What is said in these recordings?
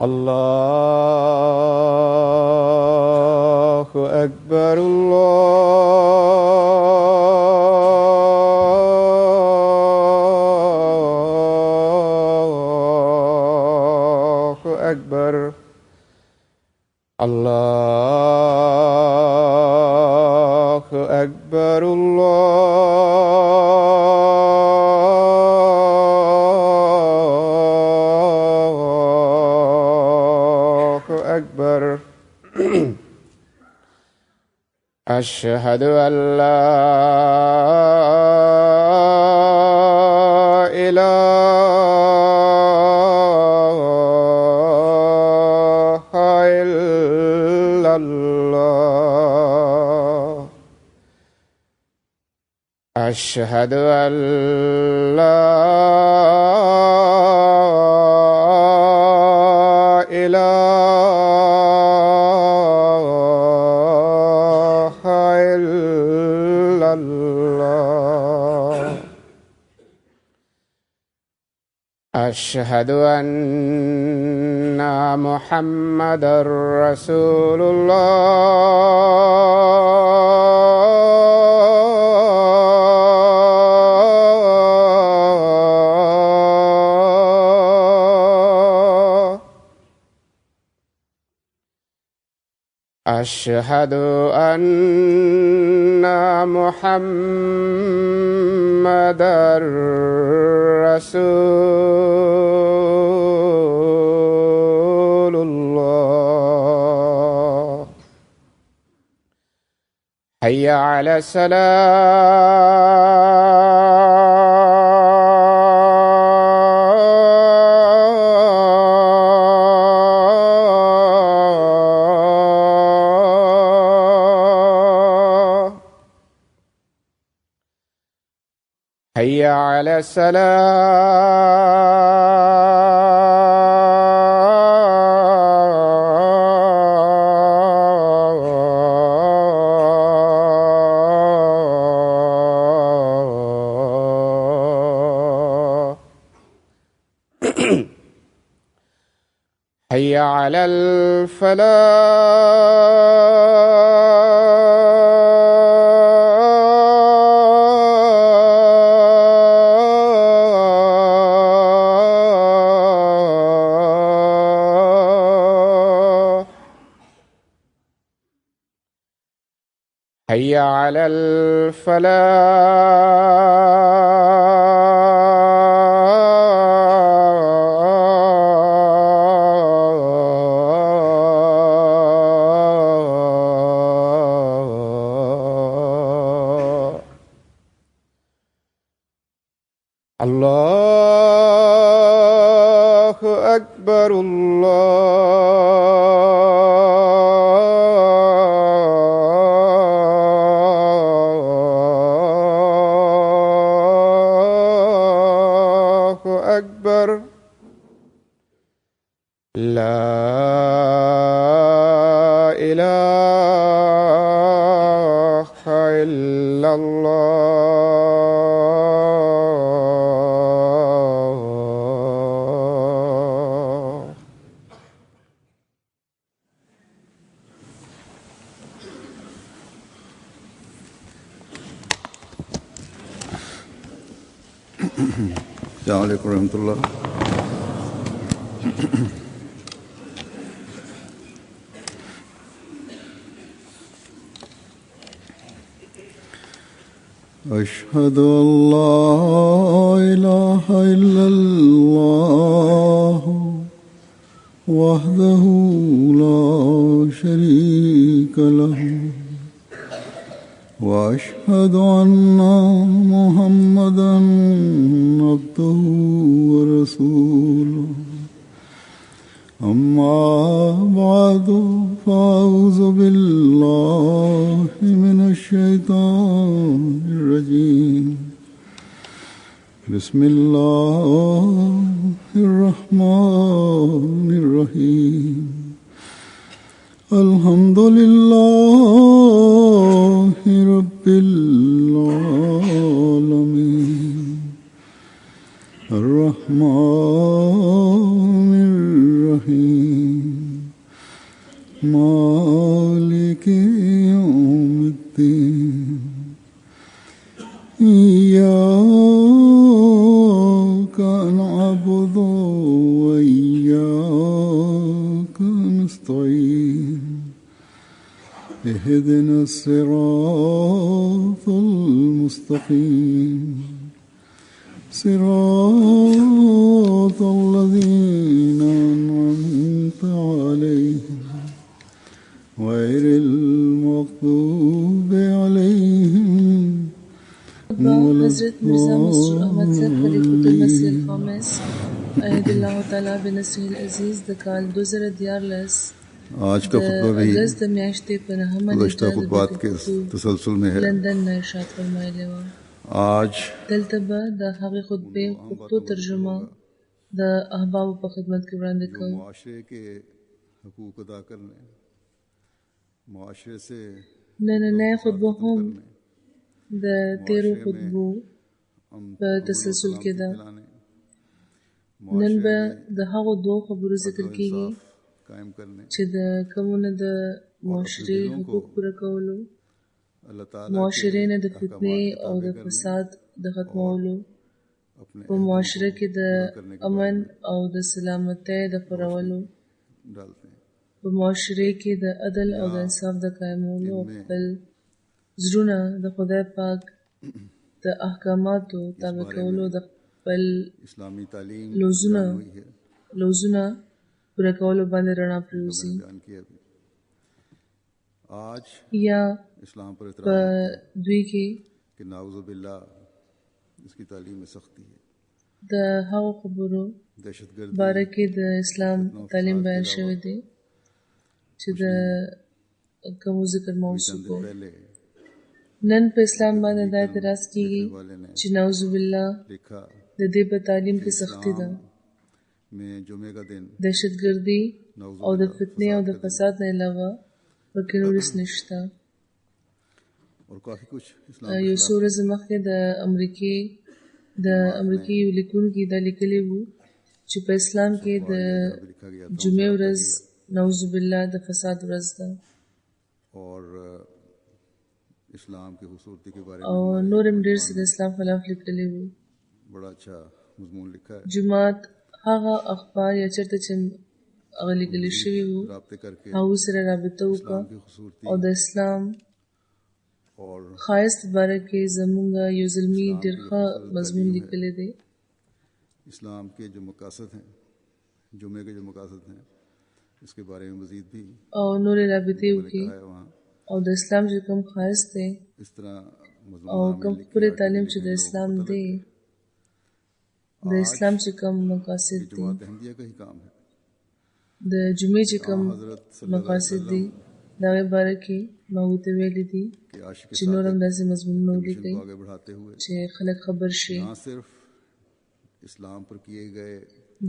الله أكبر الله أكبر الله أكبر أكبر. أشهد أن لا إله إلا الله. أشهد أن لا إله إلا الله. أشهد أن محمدًا رسول الله. أشهد أن محمدًا رسول الله. حي على الصلاة. حي على الصلاة. حي على الفلاح. حي على الفلاح. الله أكبر الله أكبر. لا إله إلا الله. السلام عليكم ورحمة الله. أشهد أن لا إله إلا الله وحده لا شريك له وأشهد أن محمدًا عبده ورسوله. أما بعد فأعوذ بالله من الشيطان الرجيم. بسم الله الرحمن الرحيم الحمد لله رب العالمين الرحمن الرحيم مالك يوم الدين إياك نعبد وإياك نستعين اهدنا الصراط المستقيم صراط الذين أنعمت عليهم غير المغضوب عليهم حضرت مرزا مسرور احمد صاحب خلیفۃ المسیح الخامس اید اللہ تعالی بنصره العزیز د کال 2014 آج کا خطبہ بھی اگست د میاشتې په نهمه گزشتہ نیټه خطبات کے تسلسل میں ہے. لندن نه ارشاد فرمایلی و آج دلته به د هغې خطبې پښتو ترجمه د احبابو په خدمت کې وړاندې کوو. معاشرے کے حقوق ادا کرنے، معاشرے سے نننۍ خطبه هم د تیرو خطبو په تسلسل کې ده. نن به د هغو دوه خبرو ذکر کیږي قائم کرنے، چې د کومونه د معاشري حقوق پوره کولو، اللہ تعالیٰ معاشرې نه د فتنې او د فساد د ختمولو، په معاشره کې د امن او د سلامتۍ د خپرولو، ڈالتے ہیں. په معاشره کې د عدل او د انصاف د قائمولو او خپل زړونه د خدای پاک د احکاماتو تابع کولو د خپل اسلامی تعلیم لوزونه پوره کولو باندې رڼا پرېوځي. بیان کیا بھی. آج یا اسلام پر په اعتراض دوی کې کہ نعوذ باللہ اس کی تعلیم میں سختی ہے، د هغو خبرو دہشت گردی باره کې د اسلام تعلیم بیان شوی دی چې د کومو ذکر موضوع چند کو. پہلے نن په اسلام باندې دا اعتراض کیږي والے نے چې نعوذ بالله لکھا د دې په تعلیم کې سختی ده، میں جمعے کا دن دهشتګردي او د فتنې او د فساد نه علاوه پکې نور هیڅ نشته. اور کافی کچھ اسلام یو څو ورځې مخکې د امریکې یو لیکونکي دا لیکلي وو چې په اسلام کې د لکھا گیا جمعې ورځ نعوذ بالله د فساد ورځ ده، اور اسلام کی خوبصورتی کے بارے او میں نور هم ډېر څه د اسلام خلاف لیکلي وو. بڑا اچھا مضمون لکھا ہے. جماعت هغه اخبار یا چېرته چې هغه لیکلي شوي وو رابطے کر کے هغوی سره رابطه وکړه اسلام کی خوبصورتی او د اسلام اور ښایست باره کې زمونږ یو زلمي ډېر ښه مضمون لیکلی دی. اسلام کے جو مقاصد ہیں، جمعے کے جو مقاصد ہیں، اس کے بارے میں مزید بھی او نورې رابطې وکړي لکھا ہے وہاں. او د اسلام چې کوم ښایست دی اس طرح او کوم پوره تعلیم چې د اسلام دی، د اسلام چې کوم مقاصد دي، جماعت احمدیہ کا ہی کام ہے. د جمعې چې کوم حضرت صلی اللہ مقاصد دي د هغې باره کې ما ورته ویلي دي کہ عاشق چې نور هم داسې مضمونونه مشن ولیکئ کو آگے بڑھاتے ہوئے چې خلک خبر شي. نہ صرف اسلام پر کیے گئے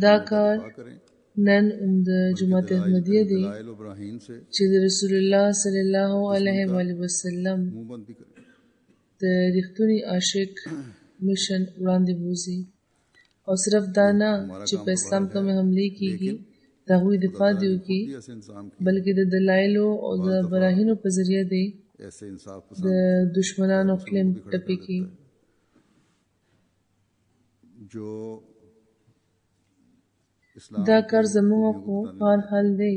دا کار دفاع کریں، نن هم د جماعت احمدیه دی دلائل و براہین سے چې د رسول الله صلی الله علیه و آله وسلم منہ بند بھی کریں. د ریښتوني عاشق مشن وړاندې بوزي، او صرف دا نه چې په اسلام کومې حملې کیږي د هغوی دفاع دې وکړي، ایسے انسان کی بلکې د دلایلو او د براهینو په ذریعه دی ایسے انصاف د پسند دشمنانو خلم ټپي کړي. جو اسلام دا کار زموږ خو هر حال دی،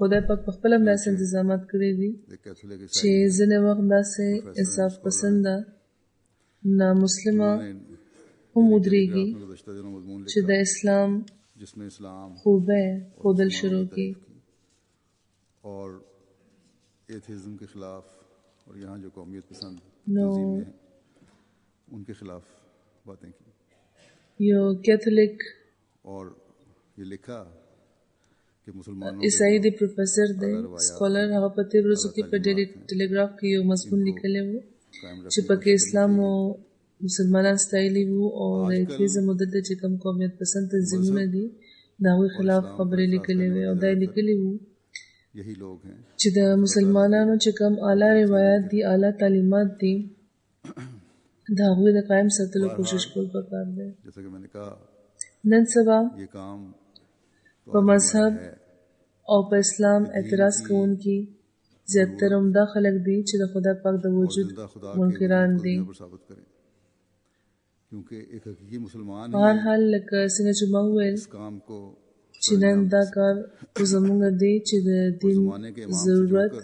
خدای پاک په خپل هم داسې انتظامات کړي دي کیتھولک چې ځینې وخت داسې انصاف پسنده نامسلمه هم ودرېږي گزشتہ دنوں مضمون چې د اسلام جس میں اسلام خوبه ښودل شروع کړي اور ایتھیزم کے خلاف اور یہاں جو قومیت پسند نو تنظیمیں ہیں ان کے خلاف باتیں کی. یو کیتھولک اور یہ لکھا کہ مسلمانوں عیسائی دی پروفیسر دی سکولر هغه په تیر ورځو کې په ډیلی ټیلیګراف کې یو مضمون لیکلی و چې پکې اسلام او مسلمانان ستایلي وو او د اتلیزم مدت چې کوم قومیت پسند تنظیمونه دي د هغوی خلاف خبرې لیکلې وې او دا یې لیکلي وو यही लोग हैं چې د مسلمانانو چې کوم اعلی روایات دي اعلی تعلیمات دي د هغوی د قائم ساتلو کوشش کول پکار دی. जैसा कि मैंने कहा نن سبا ये काम په مذهب او په اسلام اعتراض کوونکي زیاتره عمده خلک دي چې د خدای پاک د وجود منکران دي. ثابت کریں क्योंकि एक हकीकी मुसलमान په هر حال لکه څنګه چې ما وویل इस काम को چې نن دا کار زموږ دی چې د دین ضرورت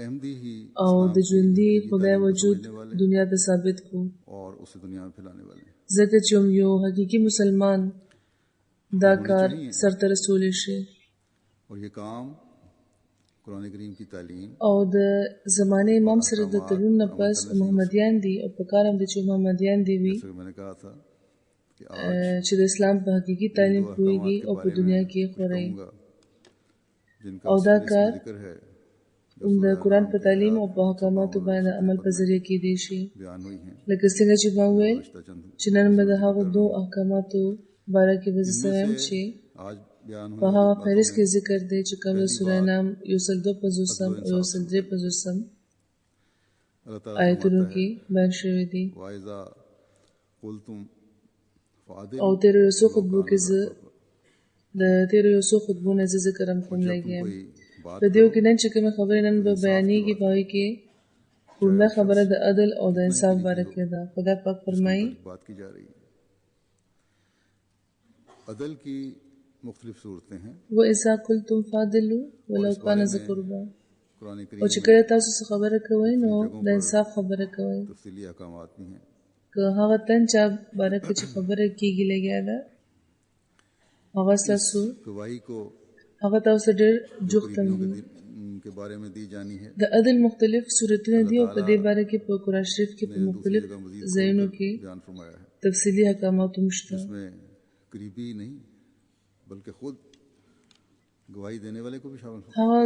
احمدی ही او د ژوندي خدای وجود دنیا ته ثابت کړو और उसे दुनिया में फैलाने वाले हैं. ځکه چې یو حقیقي مسلمان دا کار سرته رسولی شي और ये काम قرآن کریم کی تعلیم او د زمانه امام سره د تړون نه پس محمدیان دي او په کار هم د چې محمدیان دي وي जैसे मैंने कहा था कि چې د اسلام په حقیقي تعلیم پوهیږي او په دنیا کې خوري जिनका او دا کار जिक्र है د قرآن په تعلیم او په احکاماتو باندې عمل په ذریعه کې دی شي بیان हुई हैं لکه څنګه چې ما وویل चंद چې نن به د هغو دوه احکاماتو باره کې به زه څه وایم چې आज बयान په هغه فهرست کې ذکر دی چې کوم د سوره نام 152 او 153 اللہ تعالیٰ آیتونو کې بیان شوی دي وَإِذَا قُلْتُمْ فَعَدِلُوا او تیر یو څو خطبو کې زه د تیر یو څو خطبو نه زه ذکر هم کوم لګیم کوئی بات د دیو کې نن چې کومه خبره نن به بیانېږي په هغې کې کومه خبره د عدل او د انصاف باره کې ده. خدای پاک فرمایي बात की जा रही है. अदल की मुख्तलिफ सूरतें हैं. وَإِذَا قُلْتُمْ فَعْدِلُوا وَلَوْ كَانَ ذَا قُرْبَى कुरान او करीम چې کله تاسو څه خبره کوئ نو د انصاف خبره کوئ तफसीली अहकामात भी हैं. که هغه تن چا باره کې چې خبره کېږي لګیا ده هغه ستاسو गवाही को هغه تاسو ډېر جوختم دي. के बारे में दी जानी है. د عدل مختلف صورتونه دي او په دې باره کې په قرآن شریف کې په مختلف ځایونو کې बयान फरमाया है. تفصیلی احکامات هم شته. इसमें करीबी नहीं बल्कि खुद गवाही देने वाले को भी शामिल هغه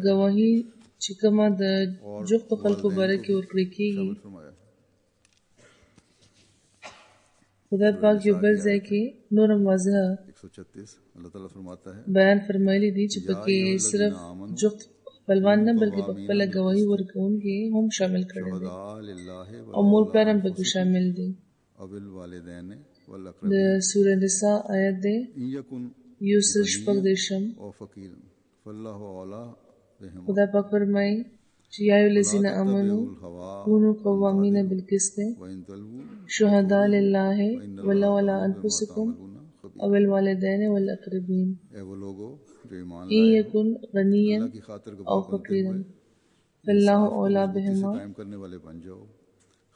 ګواهي چې کومه د جوختو خلکو باره کې ورکړل کېږي फरमाया है. خدای پاک یو بل ځای کې نور واضح 136 अल्लाह ताला फरमाता है بیان فرمایلی دي چې پکې صرف جوخت خپلوان نه بلکې په خپله ګواهي ورکوونکي هم شامل کړي دي शुहदा लिल्लाहि او مور پلار هم پکې شامل دي. अबिल वालिदैन د वल سوره نساء آیت دی इन यकुन یو سل شپږ دېرشم. او فقیر فالله اولا بهم خدای پاک فرمایي چې یا ایها الذین آمنوا الهوا كونوا قوامین بالقسط وان تلووا شهداء لله ولو على انفسكم خبير. او الوالدین والاقربین اے وہ لوگو جو ایمان ان لائے یکن غنیا اللہ کی خاطر او گواہ بنتے فقیرا ہوئے فالله اولا سے بهما قائم کرنے والے بن جاؤ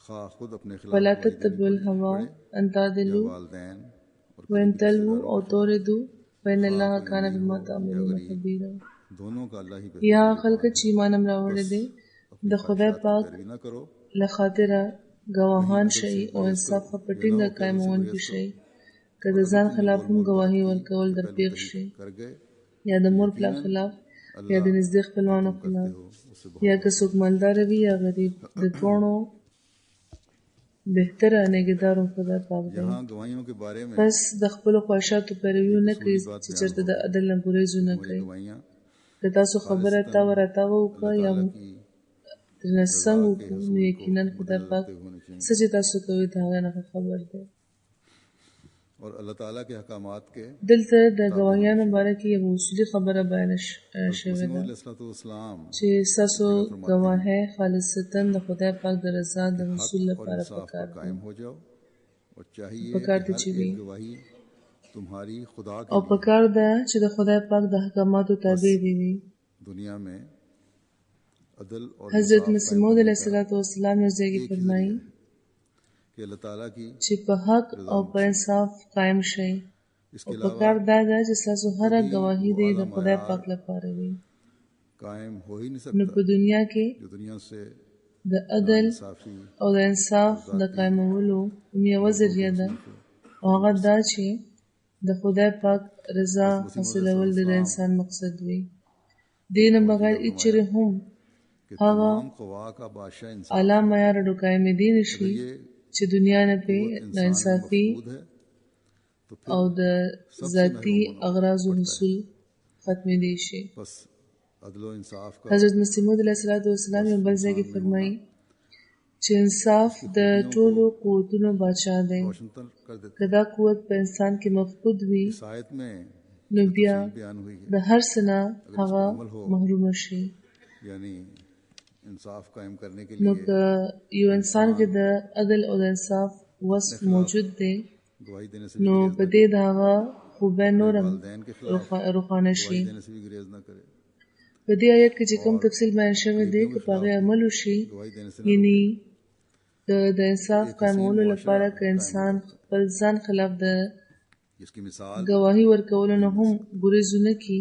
خواہ خود اپنے خلاف ولا گواہی دینے تتبعوا الهوى ان یا تعدلوا والدین اور وان تلووا او توردوا فإن الله كان بما تعملون خبيرا. دونوں کا اللہ ہی یا خلق چې ایمان هم راوړی دی د خدای پاک پیروی نہ کرو له خاطره ګواهان شئ او انصاف په ټینګه قایمونکي شئ که د ځان خلاف هم ګواهي ورکول در پیښ شي کر گئے یا د مور پلار خلاف یا د نږدې خپلوانو خلاف یا که څوک مالدار وي یا غریب د دواړو بهتره نګهدارو خدای پاک دی. یہاں گواہیوں کے بارے میں بس د خپلو خواهشاتو پیروي نه کوي چې چېرته د عدل نه ګریزو نه کوي. گواہیاں که تاسو خبره تا ورتاوه وکړه یا ترنه څنګ وکړو نو یقینا خدای پاک څه چې تاسو کوئ د هغه نه خبر دی. اور اللہ تعالیٰ کے احکامات کے دلته د ګواهیانو باره کې یوه اصولي خبره بیان شوې ده علیہ السلام چې ستاسو ګواهۍ خالصتا د خدای پاک د رضا د حصول لپاره پکار دي قائم ہو جاؤ اور چاہیے پکار دي کہ چې ہر وي ایک گواہی تمہاری خدا او کے پکار ده چې د خدای پاک د احکاماتو تابع دي وي. دنیا میں عدل اور حضرت انصاف مسیح موعود علیه السلام یو ځای کې فرمایي کہ اللہ تعالیٰ کی چې په حق او په انصاف قائم شئ اس او کے پکار علاوہ دا ده چې ستاسو هره ګواهي دی د خدای پاک لپاره وي. قائم ہو ہی نہیں نو سکتا په دنیا کې جو دنیا سے د عدل صافی او د انصاف د قائمولو یوه ذریعه ده او هغه دا چې د خدای پاک رضا حاصلول د انسان مقصد وي. دې نه بغیر هېڅ چېرې هم कि هغه तमाम क़वा का बादशाह इंसान اعلی معیار ډوکایمې دي نشي ये چې دنیا نه په कुव्वत इंसान में ناانصافي मफकूद है तो फिर او د सबसे ذاتی महरूम होना اغراض او पड़ता है। حصول ختمې دي شي बस अदल व इंसाफ का حضرت مسیح موعود علیه السلام یو बल ځای کې فرمایي چې انصاف د ټولو قوتونو بادشاہ دی रोशन कर देते که دا قوت په انسان کې مفقود وي इस आयत में نو بیا बयान हुई है د هر څه نه هغه محروم شي यानी इंसाफ कायम करने के نو लिए که یو انسان کې د عدل او د انصاف وصف موجود دی गवाही देने से نو په دې د هغه خوبه نورم वालिदैन के खिलाफ روښانه شي गवाही देने से भी गुरेज न करे په دې آیت کې چې کوم تفصیل بیان شوی دی که په هغه عمل وشي गवाही देने से یعنی د انصاف قائمولو لپاره که انسان خپل ځان خلاف د जिसकी मिसाल گواهی ورکولو نه هم ګریز ونه کړي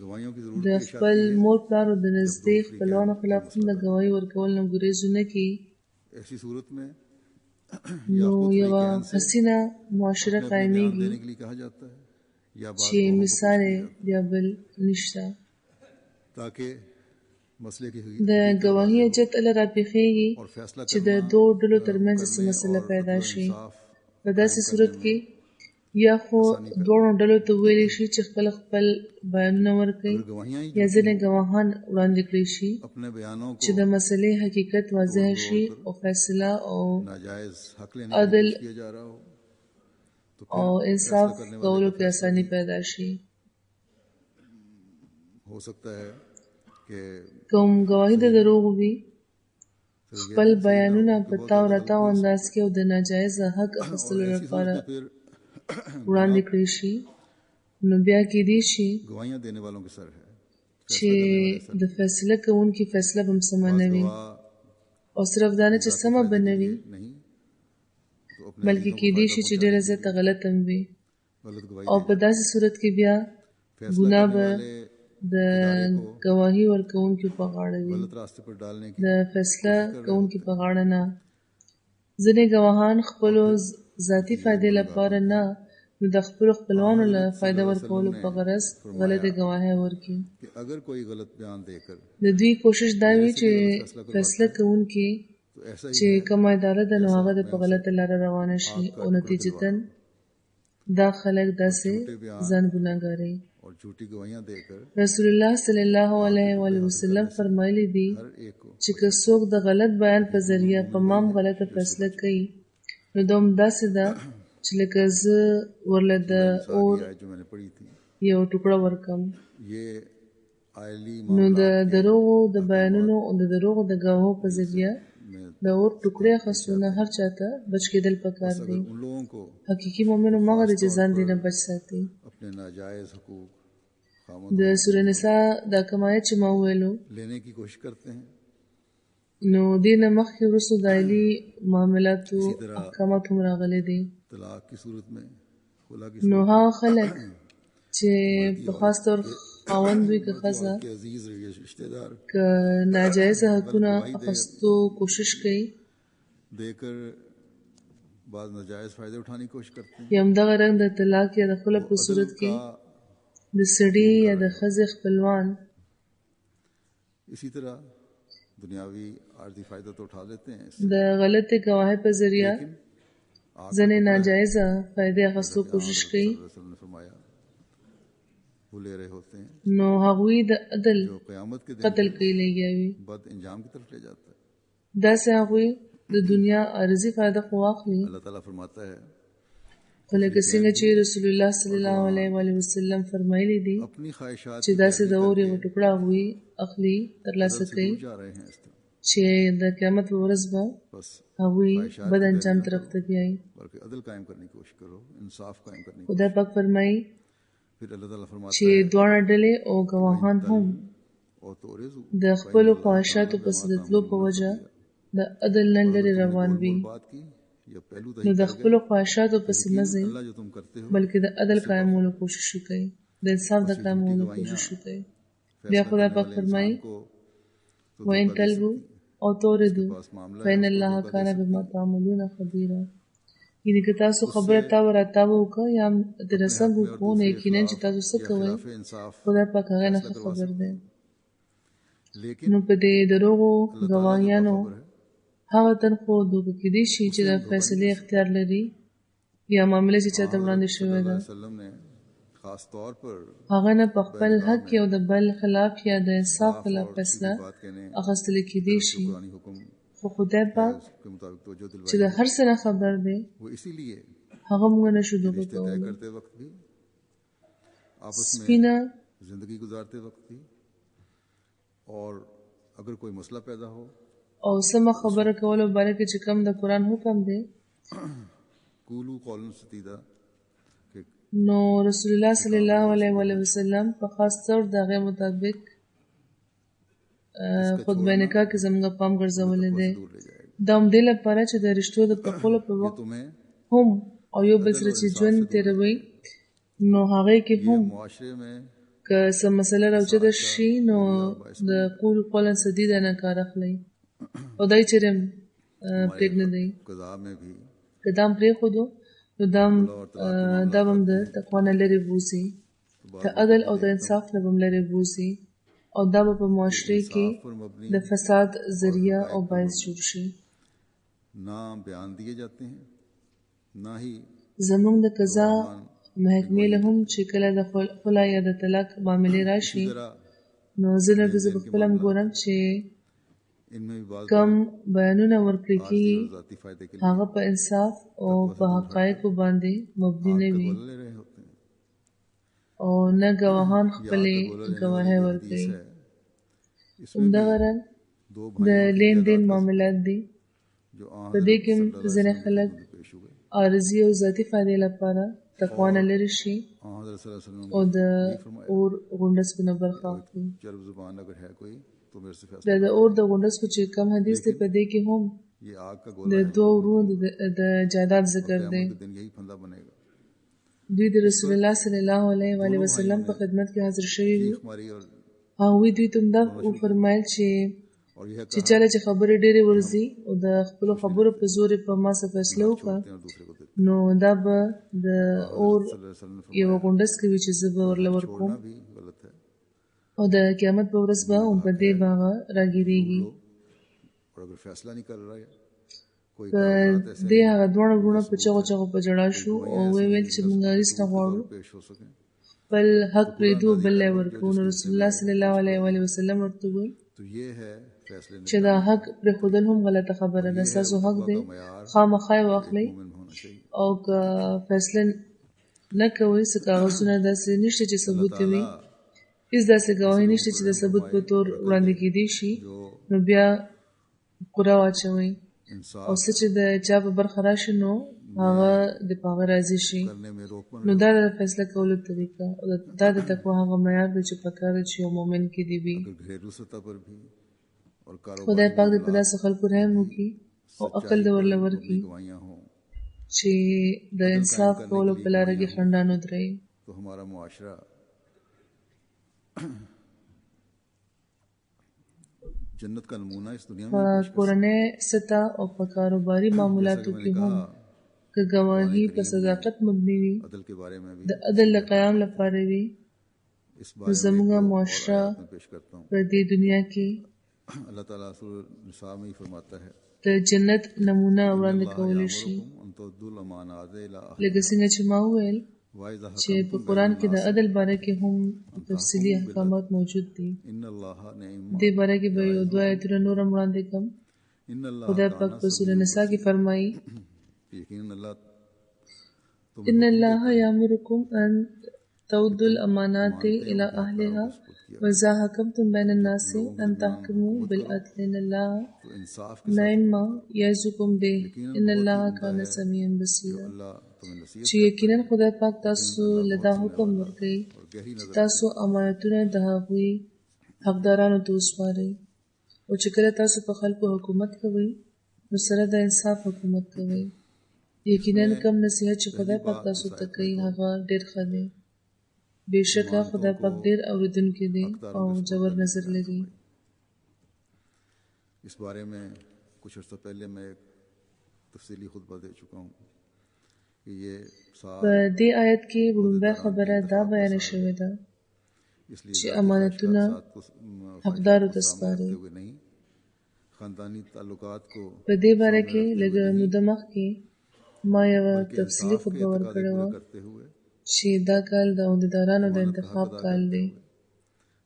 गवाहियों की د जरूरत خپل مور پلار او د نزدې خپلوانو خلاف هم د گواهی ورکولو نه ګریز ونه کړي ऐसी सूरत में نو یوه حسینه معاشره बयान قائمیږي देने के लिए कहा जाता है या बात چې مثال یې بیا بل نشته ताकि मसले की د گواهی اجت الله راپیښیږي और फैसला چې د دوه ډلو ترمنځ څه مسله پیدا شي په داسې صورت کې یا خو دوه ډلو ته ویل شي چې خپل خپل بیانونه ورکړي गवाहियां یا ځینې گواهان وړاندې کړي شي अपने बयानों چې د مسلې حقیقت واضح شي او فیصله او नाजायज हक लेने عدل की किया जा रहा हो तो او انصاف کولو کې اساني پیدا شي हो सकता है कि کوم گواهی د دروغ وي خپل بیانونه په تاو راتاو انداز کې او د ناجایز حق اخیستلو لپاره फिर وړاندې کړی شي نو بیا کېدای شي गवाहियां देने वालों के सर है چې د فیصله کوونکي فیصله به هم سمه نه وي او صرف دا نه چې سمه به نه وي नहीं तो अपने بلکې کېدای شي چې ډېره زیاته غلطه هم وي गलत गवाही او په داسې صورت کې بیا ګناه به वाले د گواهی ورکوونکي په غاړه وي गलत रास्ते पर डालने की د فیصله کوونکي په غاړه نه ځینې گواهان خپلو ذاتي فائدې لپاره نه نو د خپلو خپلوانو له فایده ورکولو په غرض غلطه گواهی ورکړي कि अगर कोई गलत बयान देकर د دوی کوشش دا وي چې فیصله کوونکي तो ऐसा ही چې کومه اداره ده نو هغه د په غلطه لاره روانه شي او نتیجتاً دا خلک داسې ځان ګناهګاري और झूठी गवाहियां देकर رسول الله صلی الله علیه و آله وسلم فرمایلی دي हर एक को چې که څوک د غلط بیان په ذریعہ په مام غلطه فیصله کوي نو دوم داسې ده چې لکه زه ورله د اور आयत जो मैंने पढ़ी थी یو ټوکړه ورکم ये आयली نو د دروغو د بیانونو او د دروغو د گواهو په ذریعہ د اور ټوکړې خصونه هر چاته بچ کېدل پکار دي उन लोगों को حقيقي مؤمن مغه د ځان دینه بچ ساتي अपने नाजायज हकूक د سورې نساء د کمایه چې ما ویلو लेने की कोशिश करते हैं نو دینه مخکې وروسته د علی معاملاتو احکامات هم راغلي دي तलाक की सूरत में खुला की نو هغه خلک چې په خاص طور خاوند وي که ښځه के अजीज रिश्तेदार که ناجایز حقونه اخیستو کوشش کوي देकर बाद नाजायज फायदे उठाने की कोशिश करते हैं یا همدغه رنګ د طلاق یا د خلع په صورت کې د سړي یا د ښځې خپلوان इसी तरह दुनियावी आर्थिक फायदा तो उठा लेते हैं د غلطه گواهی په ذریعہ ځنې ناجایزه فائدې اخیستو کوشش کوي ने फरमाया वो ले रहे होते हैं نو هغوی د عدل जो क़यामत के दिन قتل کوي لګیاوي बद इंजाम की तरफ ले जाता है داسې هغوی د دنیا عارضي فائدہ خو واخلي अल्लाह ताला फरमाता है خو لکه څنګه چې رسول الله صلی الله علیه و آله وسلم فرمایلی دي अपनी ख्वाहिशात چې داسې د اور یو ټوکړه هغوی اخلي ترلاسه کوي जा रहे हैं इस तरह چې د قیامت په ورځ به बस هغوی بد انجام طرف ته بیایي बल्कि अदल कायम करने की कोशिश करो इंसाफ कायम करने की خدای پاک فرمایي फिर अल्लाह ताला फरमाता چې دواړه ډلې او ګواهان هم और तो रिज़ د خپل خواهشاتو په سدتلو په وجه د عدل نه لري روان وي बात की या पहलू نو د خپل خواهشاتو په سمځي अल्लाह जो तुम करते हो بلکې د عدل قائمولو کوشش وکړي د انصاف د قائمولو کوشش وکړي بیا خدای پاک فرمایي को وَإِن تَلْوُوا أَوْ تُعْرِضُوا فَإِنَّ اللَّهَ كَانَ بِمَا تَعْمَلُونَ خَبِيرًا یعنی که تاسو خبره تا وراتاو وکړه یا د رسم وکړو نه یقینا چې تاسو څه کوئ इंसाफ خدای پاک هغه نه خبر دی लेकिन نو په دې دروغو अल्लाह ताला जो ګواهیانو बाखबर है هغه تن خو دوکه کېدی شي چې د فیصلې اختیار لري یا معاملې چې چاته وړاندې صلی شوې الله ده علیه وسلم ने खास तौर पर هغه نه په خپل حق یو د بل خلاف یا د انصاف साफ خلاف और فیصله सीधी बात कहने اخیستل کېدی जो شي कुरानी हुक्म خو خدای है پاک उसके मुताबिक तवज्जो چې दिलवाई د هر څه نه خبر دی वो इसीलिए هغه موږ نشو دوکه रिश्ते तय کولی करते वक्त भी आपस में سپینه जिंदगी गुजारते वक्त भी और अगर कोई मसला पैदा हो او سمه خبره کولو باره کې چې کوم د قرآن حکم دی कूलू कौलन सतीदा कि نو رسول الله صلی الله علیه و وسلم په خاص طور د هغه مطابق خطبه نکاح کې زموږ پام ګرځولې دی दूर ले जाएगा دا هم دې لپاره چې د رشتو د پخولو په ये وخت तुम्हें هم او یو بل سره چې ژوند تیروي نو هغه کې ये هم मुआशरे में که څه مسله راوچته شي نو د قولا سدیده نه کار اخلي او دای چې پرېږنه دی कज़ा में भी که دام پرېښودو نو دا هم د تقوا نه لرې بوځي د عدل او د انصاف نه به هم لرې بوځي او دا به په معاشرې کې पर मबनी د فساد ذریعہ او باعث جوړ شي ना बयान दिए जाते हैं ना ही زمونږ د قضا محکمې له هم چې کله د خلا یا د طلاق معاملې راشي जरा نو زه لږ زه په خپله هم ګورم چې इनमें भी बात کم بیانونه ورکړي کېږي ذاتی फायदे के هغه په انصاف او په حقایقو باندې مبني نه وي लिए ले रहे होते हैं او نه ګواهان خپلې ګواهۍ ورکوي है इसमें همدغه رنګ दो د لین دین معاملات دي जो په دې کې ځینې خلک पेश हुए عارضي او ذاتي فایدې لپاره تقوا نه لرې شي حضرت صلی اللہ علیہ وسلم او د اور غونډس په نه برخه اخلي चरब जुबान अगर है कोई तो मेरे से फैसला د اور د غونډس په چې کم حدیث دی په دې کې هم ये आग का د गोला है دوه ورونو د جائیداد ذکر دی क़यामत के दिन यही फंदा बनेगा دوی د رسول الله صلی الله علیه و وسلم په خدمت کې حاضر شوي وي हमारी هغوی دوی ته دا وفرمایل چې और यह چې چاله چې خبرې ډېرې ورځي او د خپلو خبرو په زور یې په ما څه فیصله وکړه और दूसरे को देते نو دا به د اور صلی اللہ علیہ وسلم نے یو غونډس کوي چې زه به ورله ورکوم فرمایا भी गलत है او د قیامت په ورځ به هم په دې به هغه راګیرېږي और अगर फैसला नहीं कर रहा है कोई په دې هغه دواړه وروڼه په چغو چغو په ژړا شو او ویل چې موږ هیڅ نه غواړو पेश हो सके بل حق پرېږدو بل له ورکو نو رسول الله صلی الله علیه و وسلم ورته وویل तो ये ہے فیصلے چې دا حق پرېښودل هم غلطه خبره ده ستاسو حق دی خامخا یې واخلئ मोमिन होना चाहिए او که فیصله نه کوئ څه کاغذونه داسې نشته چې ثبوت یې وي هېڅ داسې ګواهي نشته چې د ثبوت په تور وړاندې کېدی شي نو بیا قره واچوئ इंसाफ او څه چې د چا په برخه راشي نو هغه د په هغه راضي شي करने में रोकना نو دا د فیصله کولو طریقه او دا د تقوا هغه معیار دی چې پکار دی چې یو مؤمن کې دی وي अगर घरेलू सतह पर भी और خدای कारोबार پاک دې په داسې خلکو رحم وکړي او عقل دې ورله ورکړي गवाहियाँ हों چې د انصاف کولو په لاره کې خنډان ودرېږي तो हमारा मुआशरा जन्नत का नमूना इस दुनिया में په کورنۍ سطح او په کاروباري معاملاتو کې هم که ګواهي په صداقت مبني وي अदल के बारे में भी د عدل د قیام لپاره وي इस نو बारे زموږ में معاشره मैं पेश करता हूँ په دې دنیا کې अल्लाह ताला सूरह निसा में ही फरमाता है د جنت نمونه وړاندې کولی شي अन तुद्दुल अमानात इला لکه څنګه چې ما وویل वाइज़ा چې په قرآن کې د عدل باره کې هم تفصیلي احکامات موجود دي इन अल्लाह ने دې باره کې به یو دوه آیتونه نور هم وړاندې کړم इन अल्लाह خدای پاک په سورة نساء کې فرمایي यकीन अल्लाह ان الله یامرکم ان تؤدوا الامانات الى اهلها واذا حكمتم بين الناس ان تحكموا بالعدل ان الله तो इंसाफ نعم ما يعظكم به ان الله كان سميعا بصيرا अल्लाह तुम्हें नसीहत چې یقینا خدای پاک تاسو له دا حکم ورکړي और गहरी नजर تاسو امانتونه د هغوی حقدارانو ته وسپارئ او چې کله تاسو په خلکو حکومت کوئ نو سره د انصاف حکومت کوئ یقینا کم نصیحت چې خدای پاک تاسو ته کوي هغه ډېر ښه دی بېشکه خدای پاک ډېر اورېدونکی دی او ژور نظر لري इस बारे में कुछ अर्सा पहले मैं एक तफसीली खुतबा दे चुका हूँ कि ये په دې آیت کې وړومبۍ خبره دا بیان شوې ده इसलिए چې ذاتی امانتونه ख्वाहिशात को حقدارو ته सामने سپاري. रखते हुए नहीं, खानदानी ताल्लुकात को په دې باره सामने کې रखते لږ हुए नहीं, موده مخکې ما یوه बल्कि تفصیلي इंसाफ के خطبه तकाजे ورکړې पूरे وه करते हुए, چې دا کال د عہدیدارانو د अमानत का हक انتخاب अदा کال करते دی. हुए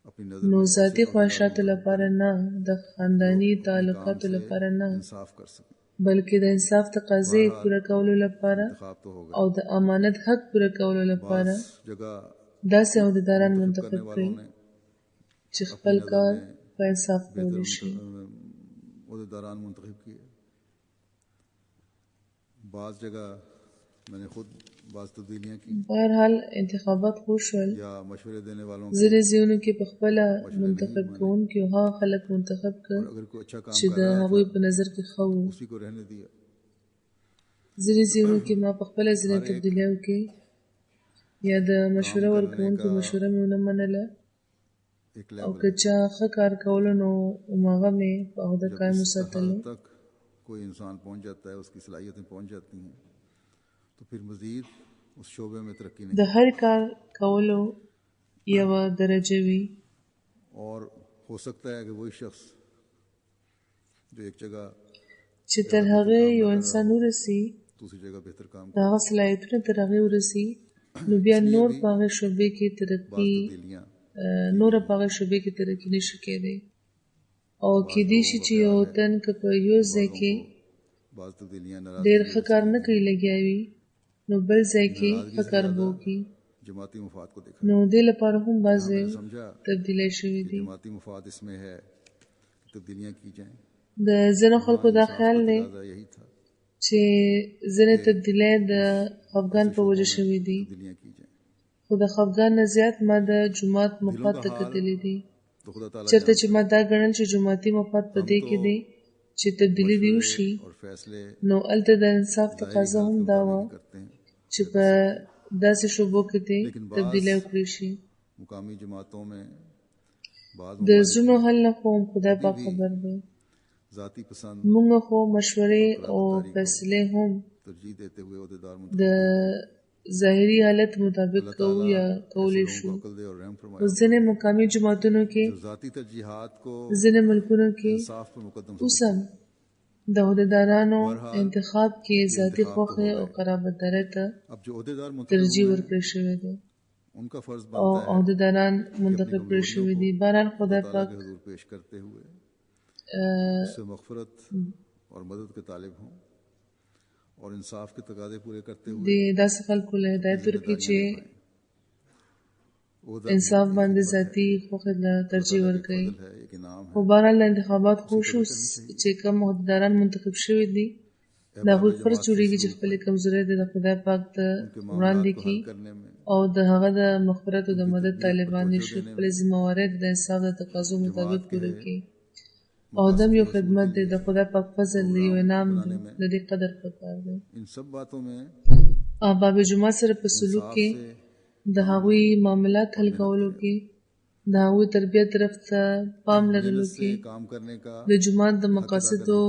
अपनी नज़र نو में ऐसे ذاتي अहदेदार خواهشاتو मुंतखब لپاره करें نه، د خاندانی जो अपने काम تعلقاتو से لپاره نه، इंसाफ कर सकें. بلکې د انصاف تقاضې बहरहाल پوره کولو لپاره इंतखाब तो हो او गए. د امانت حق پوره کولو बाज़ لپاره जगह داسې खुद عہدیداران मुंतखब منتخب करने کړي वालों ने چې अपनी خپل नज़र کار में په انصاف बेहतर کولی شي. अहदेदारान मुंतखब किए. बाज़ जगह मैंने खुद बाज़ तब्दीलियाँ की بهرحال انتخابات خو شول. या मशवरे देने वालों ځینې के, ځایونو کې په خپله منتخب کوونکي هغه خلک منتخب کړ और अगर कोई अच्छा काम چې कर د रहा هغوی था په نظر کې ښه وو. उसी को रहने दिया. ځینې ځایونو کې ما په خپله ځینې هر ایک تبدیلیو کې یا د مشوره کرنے ورکوونکو کا مشوره مې ونه منله، एक او लेवल که है. چا ښه کار کولو نو هماغه مې په عهده जब قایم इस وساتلو. तहारत तक कोई इंसान पहुंच जाता है, उसकी सलाहियतें पहुंच जाती हैं, तो फिर मजीद उस शोबे में तरक्की د नहीं. هر کار کولو یوه درجه وي، और हो सकता है कि वही शख्स जो एक जगह چې تر هغې یو انسان ورسي दूसरी जगह बेहतर काम د هغه صلاحیتونه تر هغې ورسي، نو بیا نور په هغې شعبې کې बाज़ ترقي तब्दीलियाँ نوره په هغې شعبې کې ترقي نشي کېدی. او کېدی شي چې یو تن که په یو ځای کې बाज़ तब्दीलियाँ ډېر नाराज़गी ښه کار نه کوي لګیا وي، نو بل ځای کې ښه کار به وکړي. जमाती मुफाद को देखा. نو دې لپاره هم بعضې मैंने समझा تبدیلی شوي कि دي. जमाती मुफाद इसमें है कि तब्दीलियाँ की जाएं. د ځینو خلکو دا इंसाफ का خیال دی तकाज़ा यही था, چې ځینې تبدیلی د خفګان په وجه شوي دي، तब्दीलियाँ की जाएं. خو د خفګان نه زیات ما د جومات مفاد ته کتلي دي. तो खुदा ताला چېرته چې ما دا ګڼل چې جوماتي مفاد په دې کې دی چې تبدیلي دې وشي، और फैसले نو هلته د انصاف تقاضا هم دا وه करते हैं. چې په داسې شوبو کې دې تبدیلی وکړي شي. मुकामी जमातों में बाज़ د زړونو حل نه خو هم خدای پاک خبر دی. ذاتی पसंद موږ خو مشورې او فیصلې هم तरजीह देते हुए अहदेदार د ظاهري حالت مطابق کوو یا کولی شو. अकल दे और रहम خو फरमाए. ځینې مقامي جماعتونو کې जो ذاتی तरजीहात को ځینې ملکونو کې इंसाफ पर मुकदम اوس هم د عہدیدارانو انتخاب کې ذاتي خوښۍ او قرابتدارۍ ته अब जो अहदेदार मुंतखब ترجیح हुए हैं, ورکړل شوې ده उनका फर्ज او बनता है عہدیداران منتخب کړل شوي دي. بهرحال خدای ताला پاک के हुजूर पेश करते हुए उससे मगफरत और मदद के तालिब हों और इंसाफ के तकाजे पूरे करते हुए د داسې خلکو له هدایت ورکړي چې ओहदा انصاف باندې ذاتي خوښۍ ته ترجیح ورکړي. है, एक इनाम है. خو بهرحال د انتخابات خو شو چې کوم عہدیداران منتخب شوي دي د هغوی فرض جوړېږي چې خپلې کمزورۍ د خدای پاک ته وړاندې کړي करने में او د هغه د مغفرت او د مدد طالبان شي، خپلې ذمهوارۍ د انصاف د تقاضو مطابق پوره کړي. او دم یو خدمت دی، د خدای پاک فضل دی، یو انعام دی، د دې قدر پکار دی. इन सब बातों में باب جمعه سره په سلوک کې د هغوی معاملات حل کولو کې د هغوی تربیت طرف ته پام لرلو से کې काम करने का د جماعت د مقاصدو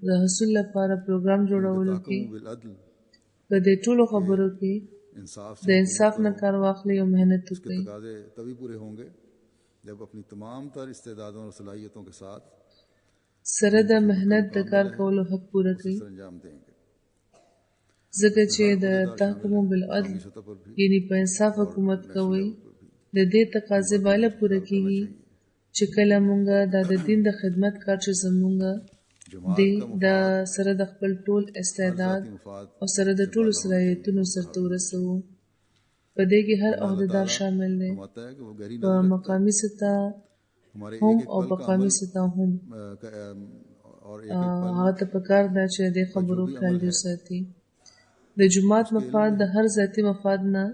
د حصول لپاره پروګرام جوړولو کې बिलअदल په دې ټولو خبرو کې इंसाफ د انصاف نه کار واخلي او مهنت के وکړي. तकाजे तभी पूरे होंगे जब अपनी तमाम तर इस्तेदादों और सलाहियतों के साथ سره د مهنت د کار کولو حق پوره کړي. अंजाम देंगे. ځکه چې د تحکم بالعدل सतह पर भी یعنی په انصاف حکومت کوي د دې تقاضې بالا پوره کیږي چې کله مونږه د دین د خدمت کار چې زمونږه دی دا سره د خپل ټول استعداد او سره د ټولو صلاحیتونو سرته ورسوو. په دې کې هر عہدیدار شامل دی، फरमाता है कि वो गहरी په नजर مقامی سطح हमारे هم एक او په قومي سطح هم. और एक एक पल هغه ته پکار ده چې د خبرو خیال وساتي. د جماعت مفاد د هر ذاتي مفاد نه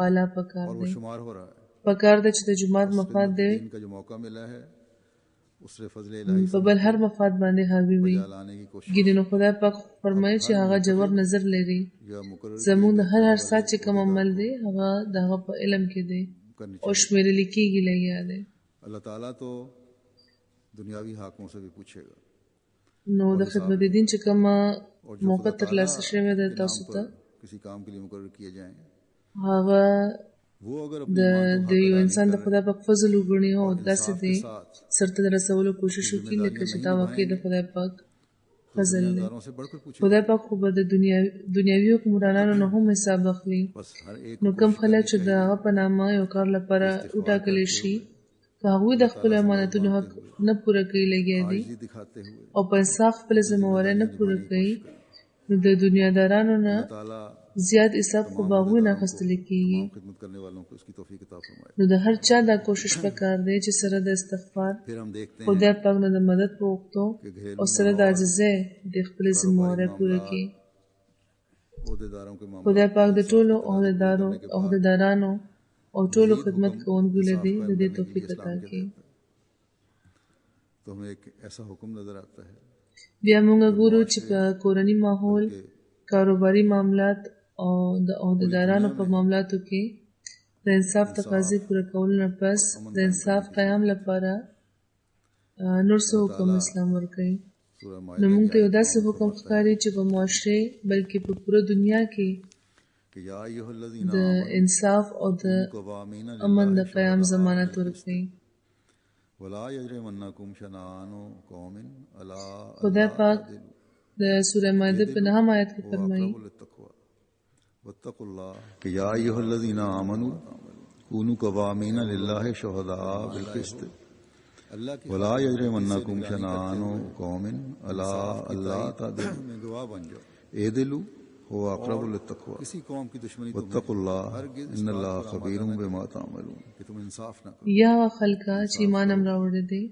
بالا پکار और वो دی. शुमार हो रहा है. پکار ده چې د جماعت مفاد دی इनका जो मौका मिला है उससे फजल इलाही په بل هر مفاد باندې حاوی وي. लाने की कोशिश ګینه نو خدای پاک فرمایي چې هغه جوور نظر لري. या मुकर्रर زموږ د هر سات چې کوم عمل دی هغه دغه په علم کې دی करनी او شمیرل کېږي لګیا دی. अल्लाह ताला तो दुनियावी हाकिमों से भी पूछेगा نو د خدمت دین چې کوم موقع ترلاسه شوی د تاسو ته किसी काम के लिए मुकर्रर किए जाएं هغه वो अगर د अपनी ईमान को د हक یو अदा انسان नहीं د कर خدای پاک فضل وګڼي او داسې इंसाफ دی के साथ سرته د رسولو کوشش وکړي لکه چې دا واقع د خدای پاک فضل دی. दुनियादारों से बढ़कर पूछेगा خدای پاک خو به د دنیاوي حکمرانانو نه هم حساب اخلي. बस हर एक نو को کم कोशिश خلک करनी چې د चाहिए هغه په نامه یو کار لپاره وټاکلی شي که هغوی د خپلو امانتونو حق نه پوره کوي لګیا دي आजिज़ी दिखाते हुए او په انصاف خپله ذمهوارۍ نه پوره کوي نو د دنیادارانو نه ताला زیات حساب خو به هغوی نه اخیستلی کېږي. तमाम खिदमत करने वालों को इसकी तौफीक अता फरमाए. نو د هر چا دا کوشش پکار دی چې سره د استغفار फिर हम देखते हैं خدای پاک نه د مدد وغوښتو कि घरेलू او سره د عاجزۍ د خپلې ذمهوارۍ پوره کړي. ओहदेदारों के मामले خدای پاک د ټولو عہدیدارانو او ټولو خدمت کوونکو له دې د دې توفیق عطا کړي. तो हमें एक ऐसा हुक्म नजर आता है بیا موږ ګورو چې په کورني ماحول کاروباري معاملات او د عہدیدارانو په معاملاتو کې د انصاف تقاضې پوره کولو نه پس د انصاف قیام لپاره نور څه حکم اسلام ورکوي. सूरह نو माइदा موږ ته یو داسې حکم ښکاري چې په معاشرې بلکې په پوره دنیا کې कि या अय्युहल्लज़ीना د انصاف او د क़वामीन امن د قیام ضمانت ورکوي. वला यजरिमन्नकुम शनानु कौमिन अला خدای پاک د سوره مائده په 9 آیت کې فرمایي वत्तकुल्लाह कि या अय्युहल्लज़ीना आमनू कूनू क़वामीन लिल्लाहि शुहदाअ बिलक़िस्त वला यजरिमन्नकुम शनानु कौमिन अला अल्ला तअदिलू में गवाह बन जाओ एदिलू हुव अक़रबु लित्तक़वा किसी कौम की दुश्मनी वत्तकुल्लाह इन्नल्लाह खबीरुम बिमा तअमलून कि तुम इंसाफ न करो یا خلکا چې ایمان هم راوړی دی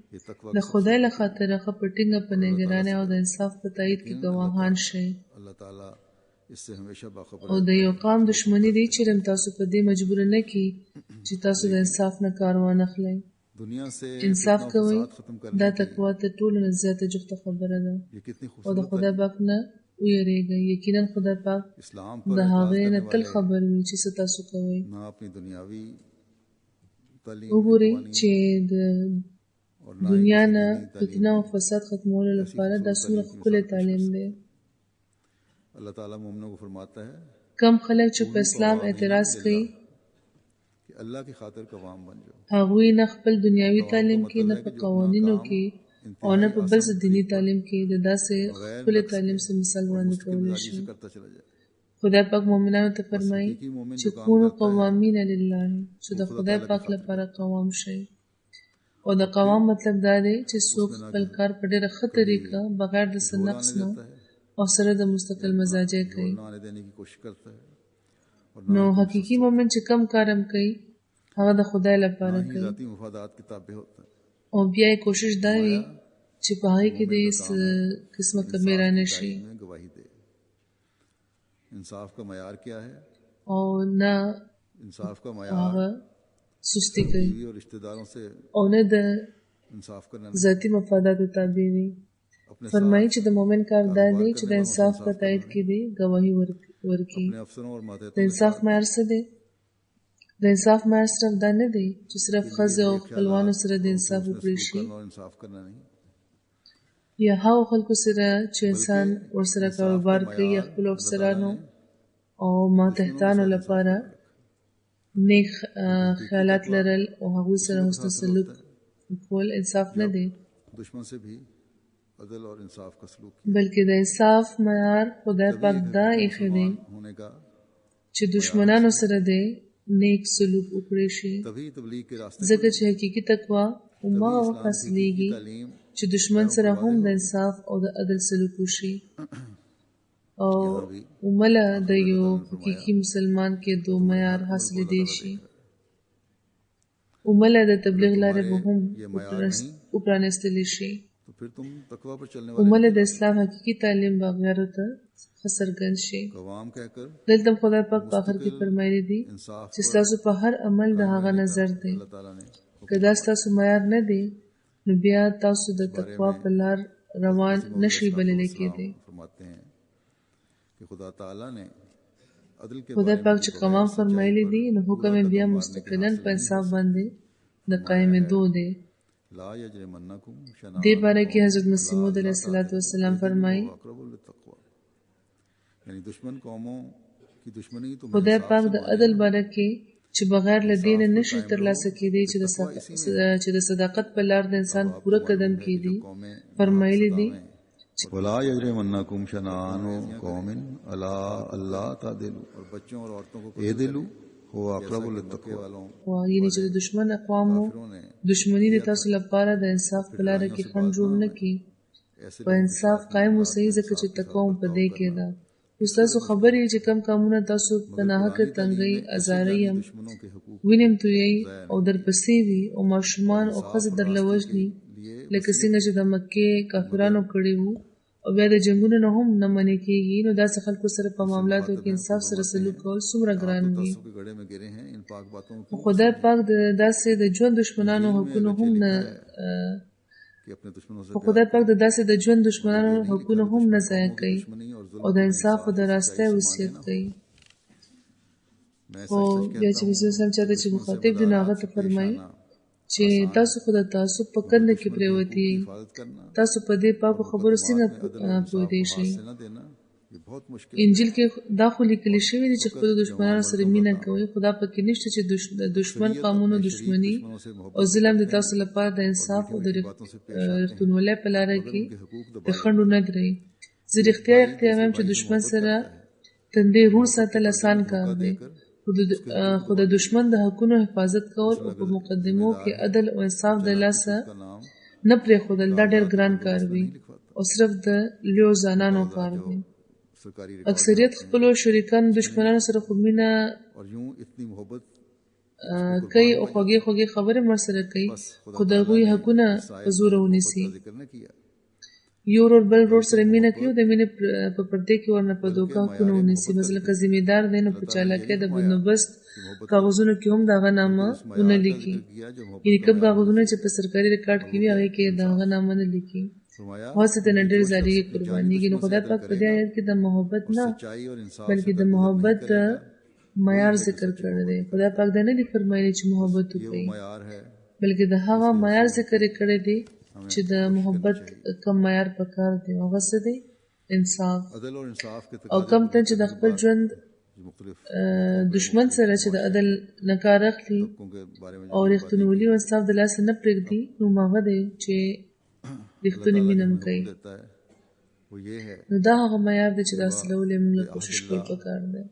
د خدای له خاطر هغه په ټینګه په نگرانۍ او د انصاف په تایید کې ګواهان شي. अल्लाह ताला इससे हमेशा बाखबर او د یو قام دشمنی دی چې رم تاسو په دې مجبور نه کی چې تاسو د انصاف نه کار وانه اخلئ. दुनिया से انصاف फितना और کوئ फसाद खत्म करने دا की تقوا ته ټولو نه زیاته جفته خبره ده ये कितनी او د खूबसूरत خدای پاک نه ویریږئ. یقینا خدای پاک इस्लाम د पर هغې एतराज़ نه करने تل वाले خبر وي چې څه تاسو کوئ. ना अपनी दुनियावी तालीम وګورئ چې د और ना ही دنیا किसी نه दीनी तालीम فتنه او فساد ختمولو لپاره دا څومره ښکلی تعلیم دی. अल्लाह ताला मोमिनों को फरमाता है کم خلک چې په اسلام اعتراض کوي कि अल्लाह की खातिर कवाम बन जाओ. هغوی نه خپل دنیاوي تعلیم کې نه په قوانینو کې او نه په بل څه دینی تعلیم کې د داسې خپل تعلیم سره مثال وړاندې کولی राजी شي. से करता चला जाए. خدای پاک مؤمنانو ته فرمایي چې کونو قوامین لله چې د خدای پاک لپاره قوام شي. او د قوام مطلب دا دی چې څوک خپل کار په ډېره ښه طریقه بغیر د څه نقص نه او سره د مستقل مزاجۍ کوي. ना आने देने की कोशिश करता है और نو حقیقي مؤمن چې کم کارم کوي هغه د خدای لپاره ना ही کوي ذاتی मफादात के ताबे होता है. او بیا یې کوشش دا وي چې په هغې کې د هېڅ قسمه کمی را نه شي में गवाही दे. इंसाफ का मयार क्या है? او نه इंसाफ का मयार هغه سستی کوي बीवी और रिश्तेदारों से او نه د इंसाफ करना ذاتي مفاداتو تابع وي. अपने فرمایي چې د مؤمن کار دا دی چې د انصاف په تایید کې دی ګواهي ورکړي. अपने अफसरों और د मातहतों انصاف معیار څه دی؟ د انصاف معیار صرف دا نه دی چې صرف ښځې او خپلوانو سره د انصاف وکړی شي और इंसाफ करना नहीं. یا هغو خلکو سره چې انسان ورسره کاروبار کوي یا خپلو افسرانو او ماتحتانو لپاره نیک خیالات لرل او هغوی سره حسن سلوک کول انصاف نه دی दुश्मन से भी अदल और इंसाफ का सलूक بلکې د انصاف معیار خدای پاک دا ایښی دی होने का چې دشمنانو سره دی نیک سلوک وکړی شي. तभी तबलीग के रास्ते ځکه چې حقیقي تقوا هماغه وخت حاصلېږي तालीम چې دشمن سره هم د انصاف او د عدل سلوک وشي او عمله د یو حقیقي مسلمان کې دو معیار حاصلېدی شي. عمله د تبلیغ لارې به هم وپرانستلی شي. तो फिर तुम तकवा पर चलने عمله د اسلام حقیقي تعلیم باغیارو ته څرګند شي. कवाम कहकर دلته خدای پاک په آخر کې فرمایلی دی इंसाफ چې ستاسو په هر عمل د هغه نظر دی. अल्लाह ताला ने که دا ستاسو معیار نه دی نو بیا تاسو د تقوا په لار روان نشئ بللی کېدی. फरमाते हैं कि खुदा ताला ने अदल के خدای پاک چې قوام فرمایلی دی نو حکم یې بیا مستقلا په انصاف باندې د قائمېدو دی. لا यजरिमन्नकुम शना دې باره کې حضرت مسیح موعود علیه السلام فرمایي अक़रबु लित्तक़वा यानी दुश्मन कौमों की दुश्मनी तो خدای پاک د عدل باره کې چې بغیر له دین نشي ترلاسه کېدی چې د صداقت په لار د انسان پوره قدم کېدی. فرمایلی دی ولا یجرمنکم شنآن قوم علی الا تعدلوا، اور بچوں اور عورتوں کو اعدلوا هو اقرب للتقوى. یعنی چې د دشمن اقوامو دشمنی د تاسو لپاره د انصاف په لاره کې خنډ جوړ نه کړي. په انصاف قائم اوسئ ځکه چې تقوا په دې کې ده. اوس تاسو خبرې چې کم کامونه تاسو په ناحقه تنګۍ ازارۍ وینم تویئ او درپسې وي او ماشومان او ښځې درله وژني لکه څنګه چې د مکې کافرانو کړي وو او بیا د جنګونو نه هم نه منې کېږي، نو داسې خلکو سره په معاملاتو کې انصاف سره سلوک کول څومره ګران وي. خدای پاک د داسې د ژوند دشمنانو حقونه هم نه ضایع کوي او د انصاف او د راستۍ وصیت کوي. خو بیا چې رسول الله چاته چې مخاطب دی نو هغه ته فرمایي چې تاسو خو د تعصب په کنده کې پرېوتي، تاسو په دې پاکو خبرو څنګه پوهېدی شئ؟ انجیل کې دا خو لیکل شوي دي چې خپلو دشمنانو سره مینه کوئ، خو دا پکې نشته چې د دشمن قومونو دشمني او ظلم د تاسو لپاره د انصاف او د رښتونولۍ په لاره کې د خنډو نه درئ. زه رښتیا وایم چې دشمن سره تندی روڼ ساتل اسان کار دی، خو د دشمن د حقونو حفاظت کول او په مقدمو کې عدل او انصاف د لاسه نه پرېښودل دا ډېر ګران کار وي او صرف د لویو ځانانو کار دی. اکثریت خپلو شریکانو دشمنانو سره خو مینه کوي او خوږې خبرې ورسره کوي، خو د هغوی حقونه په زوره ونیسي. یو ورور بل ورور سره مینه کوي او د مینې په پردې کې ورنه په دوکه حقونه ونیسي. مثلا که ذمېدار دی نو په چالاکۍ د بندوبست کاغذونو کې هم د هغه نامه ونه لیکي، یعنې کوم کاغذونه چې په سرکاري ریکارډ کې وي هغې کې د هغه نامه نه لیکي، هسې ته نه ډېر زاریږي قربانېږي. نو خدای پاک په دې آیت کې د محبت نه بلکې د محبت معیار ذکر کړی دی. خدای پاک دا نه دي فرمایلی چې محبت وکړئ، بلکې د هغه معیار ذکر یې کړی دی چې د محبت کم معیار پکار دی، هغه څه دی؟ انصاف. او کم تن چې د خپل ژوند دشمن سره چې د عدل نه کار اخلي او رښتونولي او انصاف د لاسه نه پرېږدي، نو هغه دی چې رښتونې مینه هم کوي. نو دا هغه معیار دی چې د حاصلولو یې موږ کوشش کول پکار دی.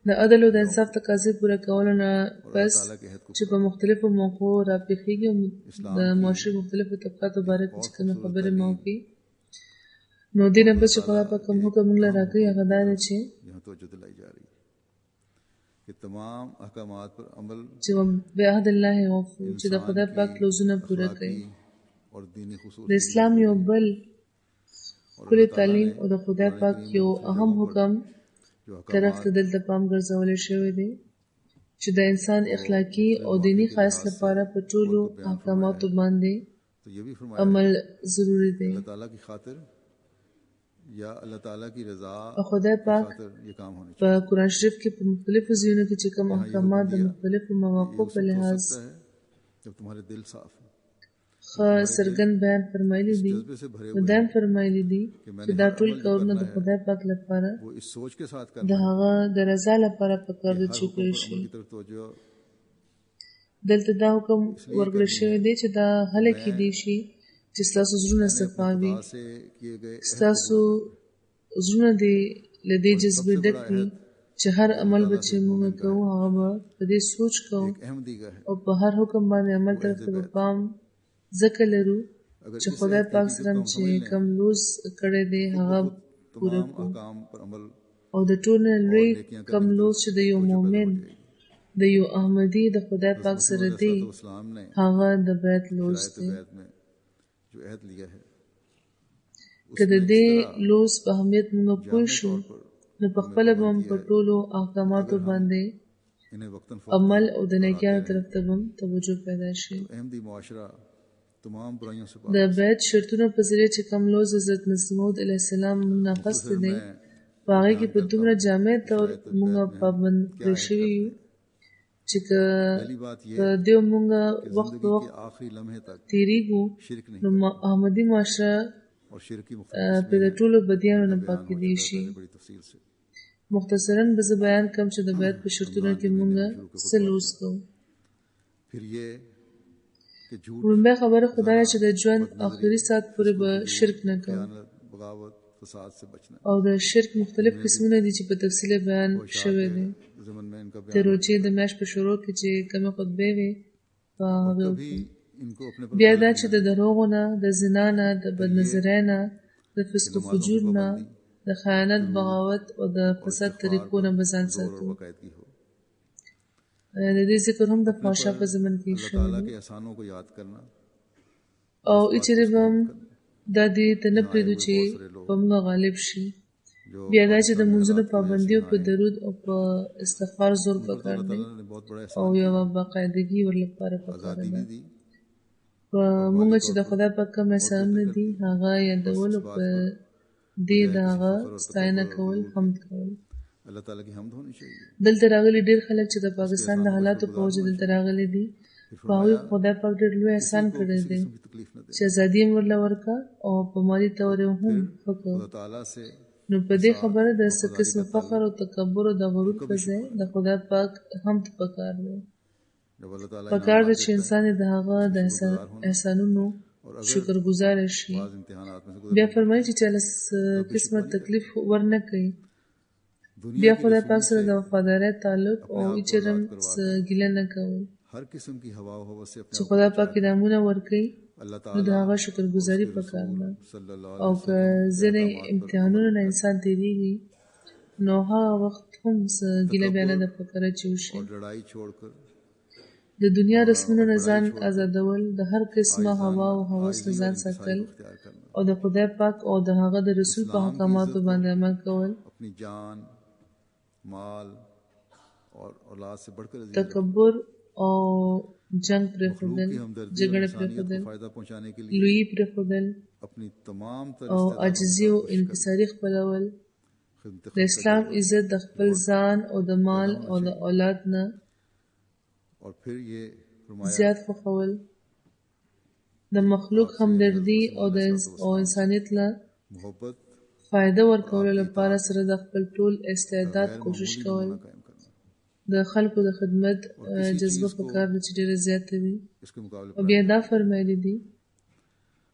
د عدل او د انصاف تقاضې پوره کولو نه پس چې په مختلفو موقعو راپېښېږي او د معاشرې مختلفو طبقاتو باره کې چې کومې خبرې مو وکړي، نو دې نه پس چې خدای پاک کوم حکم موږ له راکوي هغه دا دی چې بعهد الله اوفوا، چې د خدای پاک لوزونه پوره کوي. د اسلام یو بل ښکلی تعلیم او د خدای پاک یو اهم حکم طرف ته دلته پام ګرځولی شوی دی چې د انسان اخلاقي او دینی ښایست لپاره په ټولو احکاماتو باندې عمل ضروري دی. او خدای پاک په قرآن شریف کې په مختلفو ځایونو کې چې کوم احکامات د مختلفو مواقعو په لحاظ ښه څرګند بیان فرمایلی دي، نو دا هم فرمایلی دي چې دا ټول کارونه د خدای پاک لپاره د هغه د رضا لپاره پکار دي چې کړی شي. دلته دا حکم ورکړل شوی دی چې دا هله کېدی شي چې ستاسو زړونه صفا وي، ستاسو زړونه دې له دې جذبې ډک وي چې هر عمل به چې موږ کوو هغه به په دې سوچ کوو او په هر حکم باندې عمل طرف ته به پام ځکه لرو چې خدای پاک سره چې کوم لوز کړی دی هغه پوره کړو. او د ټول نه لوی کوم لوز چې د یو مؤمن د یو احمدي د خدای پاک سره دی هغه د بیعت لوز دی. که د دې لوز په اهمیت موږ پوه شو نو په خپله به هم په ټولو احکاماتو باندې عمل او د نیکیانو طرف ته به هم توجه پیدا شي. د بیعت شرطونو په ذریعه چې کوم لوز حضرت مسیح موعود علیه السلام موږ نه اخیستی دی په هغې کې په دومره جامع طور موږ پابند کړی شوي یو چې که په دې موږ وخت په وخت تېرېږو نو احمدي معاشره پرې د ټولو بدیانو نه پاکېدی شي. مختصراً به زه بیان کوم چې د بیعت په شرطونو کې مونږه څه لوس کوو. फिर ये कि झूठ لومړی خبره خدا ده چې د ژوند آخري ساعت پورې به شرک نه کوو. खयानत बगावत फसाद से बचना او د شرک مختلف قسمونه دي چې په تفصیل بیان شوی دي. ज़मन में इनका د روزې د میاشت په شروع کې چې کومه خطبه وي په هغه भी इनको अपने पर بیا دا چې د دروغو نه، د زنا نه، د بدنظرۍ نه، د فسق و فجور نه، د خیانت، بغاوت او د فساد طریقو نه به ځان और ساتو. बाकायदगी हो. د دې ذکر هم د فحشا په زمن کې अल्लाह شوی ताला دی. के एहसानों को याद करना او ایچرې به هم دا دې ته نه پرېږدو چې په موږ غالب شي. जो بیا دا چې د منځونو پابندي او په درود او په استغفار زور پکار دی अल्लाह ने बहुत बड़ा او یو باقاعدګي ورلپاره پکار आज़ादी ده. भी दी په موږ چې د خدای په کوم احسانونه دي هغه یادول او په دې د هغه ستاینه کول، حمد کول. अल्लाह ताला की हमद होनी चाहिए. دلته راغلي ډېر خلک چې د پاکستان د حالاتو په وجه دلته راغلي دي، په هغوی خدای پاک ډېر لوی احسان کړی دی कोई तकलीफ न दे. چې ازادي یې ورله ورکړه او په مالي طور یې هم ښه کړ. अल्लाह ताला से نو په دې خبره د څه قسم فخر او تکبر او د غرور په ځای د خدای پاک حمد پکار دی. जब अल्लाह ताला پکار دی چې انسان د هغه د احسانونو شکرګزار شي. बाज़ इम्तिहानात में से بیا فرمایي چې چاله قسمه تکلیف ورنه کوي بیا خدای پاک سره د وفادارۍ تعلق او اجرم ګیله نه کول हर किस्म की हवा و हवस से अपने چې خدای پاک انعامونه ورکوي अल्लाह نو د ताला هغه شکرګزاري پکار ده. सल्लल्लाहु او که ځینې امتحانونه نه انسان تیریږي نو هغه وخت هم څه ګیله بیا نه ده پکار چې وشي. और लड़ाई छोड़कर د دنیا رسمونو نه ځان آزادول، د هر قسمه هوا او هوس نه ځان ساتل इख्तियार करना, او د خدای پاک او د هغه د رسول په احکاماتو باندې عمل کول، अपनी जान माल और औलाद से बढ़कर अजीज تکبر او جنگ پرېښودل، की हमदर्दी और جګړه इंसानियत پرېښودل، को फायदा पहुंचाने के लिए لویي پرېښودل अपनी तमाम तर او عاجزي او انکساري خپلول، د اسلام عزت د خپل ځان او د مال او د اولاد نه और फिर ये फरमाया زیات خوښول، د مخلوق همدردي او انسانیت له मोहब्बत فایده ورکولو لپاره سره د خپل ټول استعداد کوشش کول، कायम करना. د خلکو د خدمت جذبه پکار ده چې ډېره زیاته وي. इसके मुकाबले او بیا دا فرمایلی دي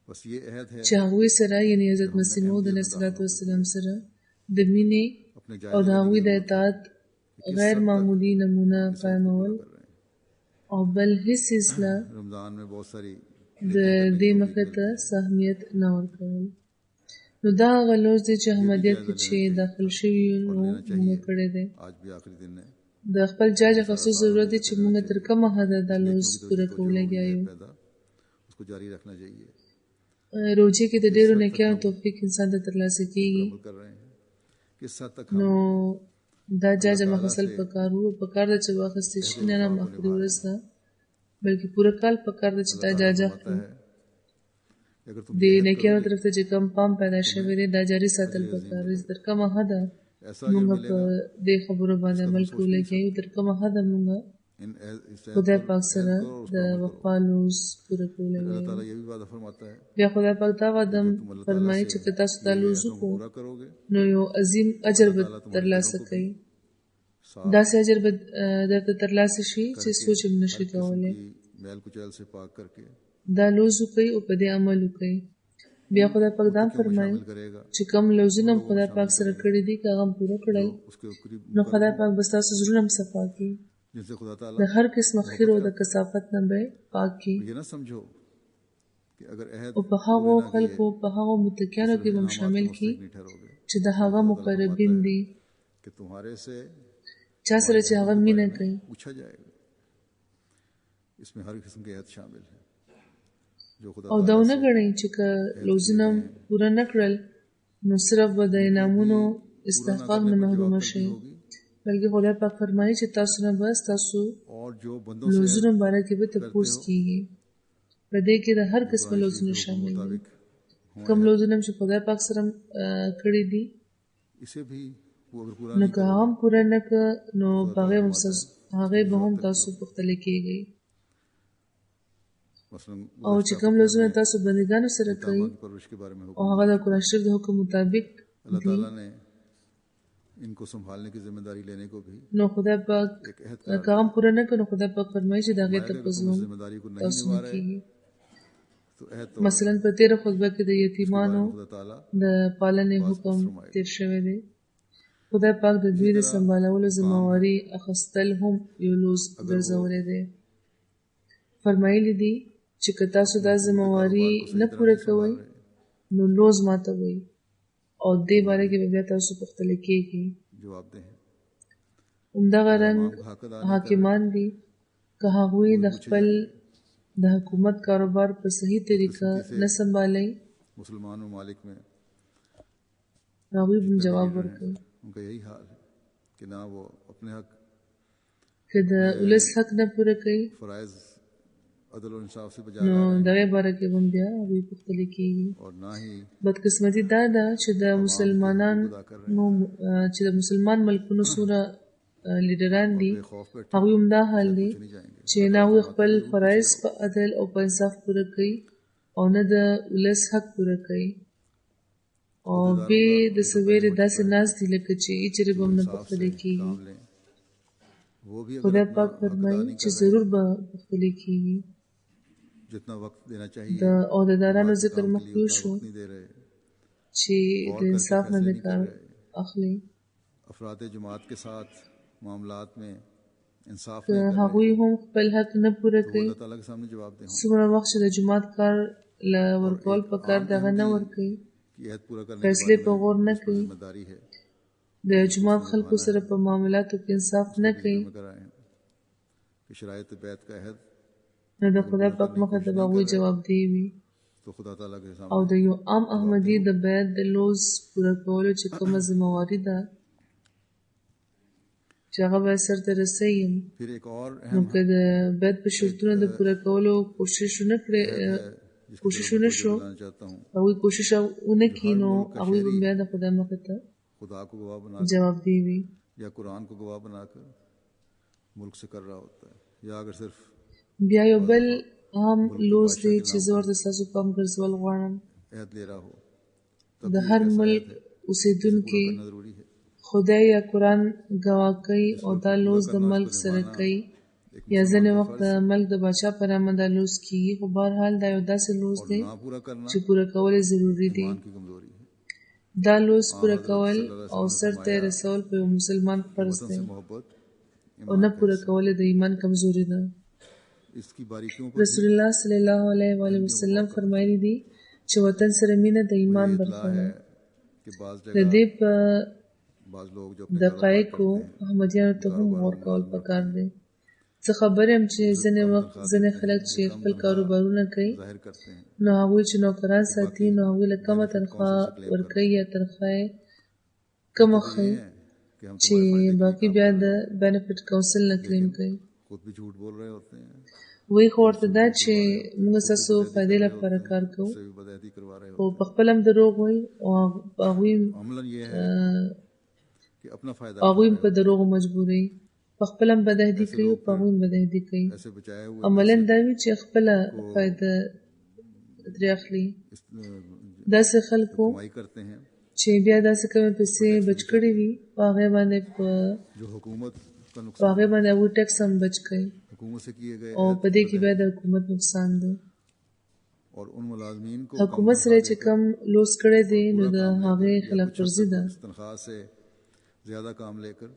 बस ये अहद है چې هغوی سره یعنی حضرت مسیح موعود علیه السلام سره د مینې अपने او जायज د هغوی د اطاعت غیر معمولی نمونه قایمول او بل هیڅ څیز له रमजान में बहुत सारी د دې مخې ته اهمیت نه ورکول. نو دا هغه لوز دی چې احمدیت کې چې داخل شوي نو موږ کړی دی. आज भी आखिरी दिन है د خپل جاج خصوص ضرورت دی چې موږ تر کومه حده دا لوز پوره کولی یو. पैदा उसको जारी रखना चाहिए. روزې کې د ډېرو نیکیانو توفیق انسان ته ترلاسه کیږي अमल कर रहे हैं किस हद तक نو हम دا جاج مخصل پکار وو پکار ده چې واخستې شي نه نه مخري ورسه بلکې پوره کال پکار ده چې دا جاجه है कि अगर तुम د نیکیانو طرف ته چې کم پام پیدا شوی دی دا جاری ساتل پکار دی. تر کومه حده ऐसा موږ په دې خبرو باندې عمل کولی کېږو تر کومه حده موږ इन خدای پاک سره د وفا لوز پوره کولی अल्लाह کېږو. ताला ये भी वादा फरमाता है بیا خدای پاک دا وعده فرمایي چې که تاسو دا لوز وکړو पूरा करोगे نو یو عظیم اجر به ترلاسه کوي. داسې اجر به درته ترلاسه شي چې سوچ هم نشي کولی. मैल कुचैल से पाक करके دا لوز وکړئ او په دې عمل وکړئ. بیا خدای پاک دا فرمایي शामिल करेगा چې کوم لوزونه هم خدای پاک سره کړي دي که هغه هم پوره کړئ उसके करीब نو خدای پاک به ستاسو زړونه هم صفا کړي، जिनसे खुदा د ताला هر قسمه خیر او د کثافت نه به پاک کړي. ये ना समझो कि अगर अहद او په هغو خلکو په هغو متقینو کې به هم شامل کړي नहीं ठहरोगे چې د هغه مقربین دي कि तुम्हारे से چا سره چې هغه مینه کوي. पूछा जाएगा. इसमें हर किस्म के अहद शामिल है जो खुदा او دا ونه ګڼئ چې که لوزونه هم پوره نه کړل نو صرف به د انعامونو استحقاق نه محرومه شئ، بلکې خدای پاک فرمایي چې تاسو نه به ستاسو और जो बंदों لوزونو باره کې به تپوس کېږي. په دې کې د هر قسمه لوزونه شامل دي. کوم لوزونه چې خدای پاک سره کړي دي इसे भी वो अगर पूरा نو که هغه هم پوره نه کړه نو په هغې به هم تاسو پوښتنه کېږئ. मसलन او چې کوم لوزونه تاسو بندګانو سره کوئ परवरिश के बारे में او هغه د قرآن شریف د حکم مطابق अल्लाह ताला ने इनको संभालने की जिम्मेदारी लेने को भी نو خدای پاک एक अहद करार که هم پوره نه کړي، نو خدای پاک فرمایي چې د هغې अगर تپوس तुम هم उस जिम्मेदारी को नहीं تاسو निभा نه रहे کېږي. तो अहद तोड़ مثلا په تېره خطبه کې د बारे یتیمانو में खुदा ताला د پالنې बास حکم फरमाएगा. تیر شوی دی. خدای پاک د دوی د طرح سمبالولو ذمہواري اخیستل هم یو لوز ګرځولی دی. فرمایلی دي چې که تاسو دا ذمہواري نه پوره کوئ نو لوز ماتوئ او دې باره کې به بیا تاسو پوښتنه کېږي. जवाब दे हैं همدغه رنګ तमाम हक अदा नहीं कर حاکمان دي که هغوی د خپل د حکومت کاروبار په صحیح طریقه نه سنبالي، मुसलमान ममालिक में هغوی به جواب ورکوي. उनका यही हाल है कि ना वो अपने हक که د ولس حق نه پوره کوي फ़राइज़ अदल और इंसाफ से बजा نو रहे हैं دغه باره کې هم بیا هغوی پوښتنه کېږي. और ना ही بدقسمتي دا ده چې د مسلمانانو چې د مسلمان ملکونو څومره لیډران دي बे खौफ बैठे هغوی هم دا حال دی नहीं जाएंगे. چې نه هغوی خپل فرایض په عدل او په انصاف پوره کوي او نه د ولس حق پوره کوي او بې د څه ویرې داسې ناست دي لکه چې هیچرې به هم نه پوښتنه کېږي. काम लें वो भी अगर خدای अपना پاک हक فرمایي अदा नहीं چې कर रहे ضرور به پوښتنه کېږي. जितना वक्त देना चाहिए د عہدیدارانو ذکر काम के लिए مخکې उतना شو वक्त नहीं दे रहे. چې د انصاف نه د کار اخلي. अफराद जमात के साथ मामलात में इंसाफ که नहीं कर هغوی هم خپل حق نه پوره तो کوي، अल्लाह ताला के सामने जवाब दे हों څومره وخت چې د جماعت کار له ورکول په کار دغه نه ورکوي، कि अहद पूरा करने के فیصلې बारे په में غور نه उस पर کوي، जिम्मेदारी है د جماعت خلکو سره په معاملاتو کې انصاف نه کوي، में कराए हैं कि शरायत बैत का अहद نو د خدای پاک مخه ته به هغوی جوابدeh وي. तो खुदा ताला के او सामने د یو عام احمدي د بیعت د لوز پوره کولو چې کومه ذمہواري ده چې هغه به سرته رسوي، फिर एक और نو अहम که د بیعت په شرطونو د پوره کولو کوشش ونه کړي کوشش ونه شو बताना चाहता हूँ. هغوی کوشش ونه کړي نو هغوی به بیا د خدای مخې ته खुदा को गवाह बना جوابدeh وي. या कुरान को गवाह बनाकर मुल्क से कर रहा होता है या अगर सिर्फ بیا یو بل هم لوز دی چې زه ورته ستاسو پام ګرځول غواړم. अहद ले रहा हो د هر ملک اوسیدونکي करना जरूरी है. خدای یا قرآن ګواه کوي او دا لوز د ملک سره کوي یا ځینې وخت د ملک د باچا په نامه دا لوز کېږي، خو بهرحال دا یو داسې لوز دی ना पूरा करना چې پوره کول یې ضروري دي. ईमान की कमजोरी है. دا لوز پوره کول او سر ته یې رسول په یو مسلمان فرض वतन دی से मोहब्बत او نه پوره کول یې د ایمان کمزوري ده. इसकी बारीकियों पर رسول الله صلی الله علیه و آله وسلم فرمایلی دي چې وطن سره مینه د ایمان برخه ده. कि बाज د دې په बाज लोग जो अपने دقایقو احمدیانو ته هم غور کول پکار دی. څه خبرې هم چې ځینې وخت ځینې خلک چې خپل کاروبارونه کوي ظاهر کرते हैं نو هغوی چې نوکران ساتي نو هغوی له کمه تنخواه ورکوي یا تنخواه یې کمه ښیي कि हम چې باقي بیا د بینیفټ کونسل نه کلیم کوي. खुद भी झूठ बोल रहे होते हैं, وایي خو ورته دا چې موږ ستاسو فایدې لپاره کار کوو، उससे भी बदअहदी करवा रहे خو होते په خپل هم دروغ وایي او هغوی हैं. अमलन ये है कि अपना फायदा هغوی په دروغو مجبوروي، په خپل هم بدعهدي کوي او په هغوی هم بدعهدي کوي. ऐसे बचाए हुए عملاً دا وي چې خپله فایده ترې اخلي. داسې خلکو कमाई करते हैं چې بیا داسې کومې پیسې بچ کړې وي په هغې باندې जो हुकूमत का په नुकसान هغې باندې هغوی ټیکس هم بچ کوي हुकूमत से किए गए او په دې کې بیا د حکومت نقصان دی. और उन मुलाजमीन को حکومت سره چې کم لوس کړی دی نو د هغې خلاف ورزي ده. तनख्वाह से ज्यादा काम लेकर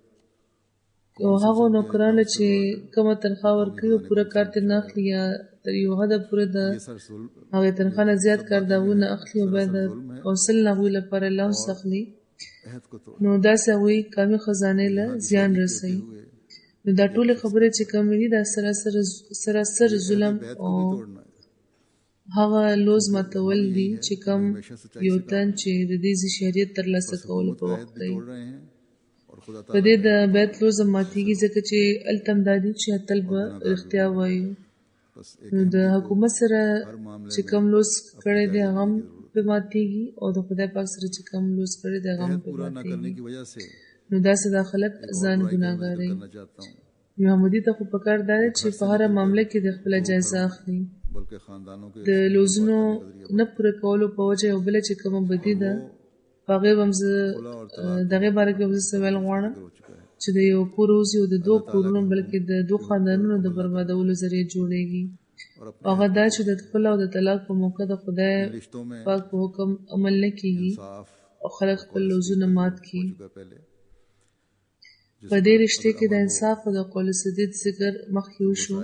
او هغو نوکرانو چې کومه تنخواه ورکوي او پوره کار ترې نه اخلي یا تر یو حده پورې د ये सर ظلم هغې تنخواه نه زیات کار د هغوی نه اخلي او بیا د کونسل نه هغوی لپاره لاونس اخلي، अहद को तोड़ نو داسې هغوی قومي خزانې له زیان رسوي. हुए نو دا ټولې خبرې چې کومې دي دا سراسر ظلم बैत او को भी तोड़ना है. هغه لوز ماتول دي چې کوم یو تن چې د دې شهریت ترلاسه کولو په बैत وخت भी دی. तोड़ रहे हैं और खुदा په ताला دې د بیت لوز ماتېږي ځکه چې التم دادي چې اتل به رښتیا وایي. बस एक نو د حکومت سره چې کوم لوز کړی دی هغه هم پې ماتېږي او د خدای پاک سره چې کوم لوز کړی دی هغه هم अहद پې पूरा न करने ماتېږي. की वजह से نو داسې دا خلک ځان ګناهګاروي. करना चाहता हूँ محمدي ته خو پکار دا دی چې په هره معامله کې د خپله جایزه اخلي. बल्कि खानदानों के د لوزونو نه پوره کولو په وجه یو بله چې کومه بدي ده هغې به هم زه د هغې باره کې به زه څه ویل غواړم हो चुका है। چې د یو کور اوسي او د دوه کورونو بلکې د دوه خاندانونو د بربادولو ذریعه جوړېږي. और अपने هغه دا چې د خپل او د طلاق په موقع د خدای रिश्तों में پاک په حکم عمل نه کیږي साफ او خلک خپل لوزونه مات کړي. चुका पहले په دې رشته کې د انصاف او د قول سدید ذکر مخکې وشو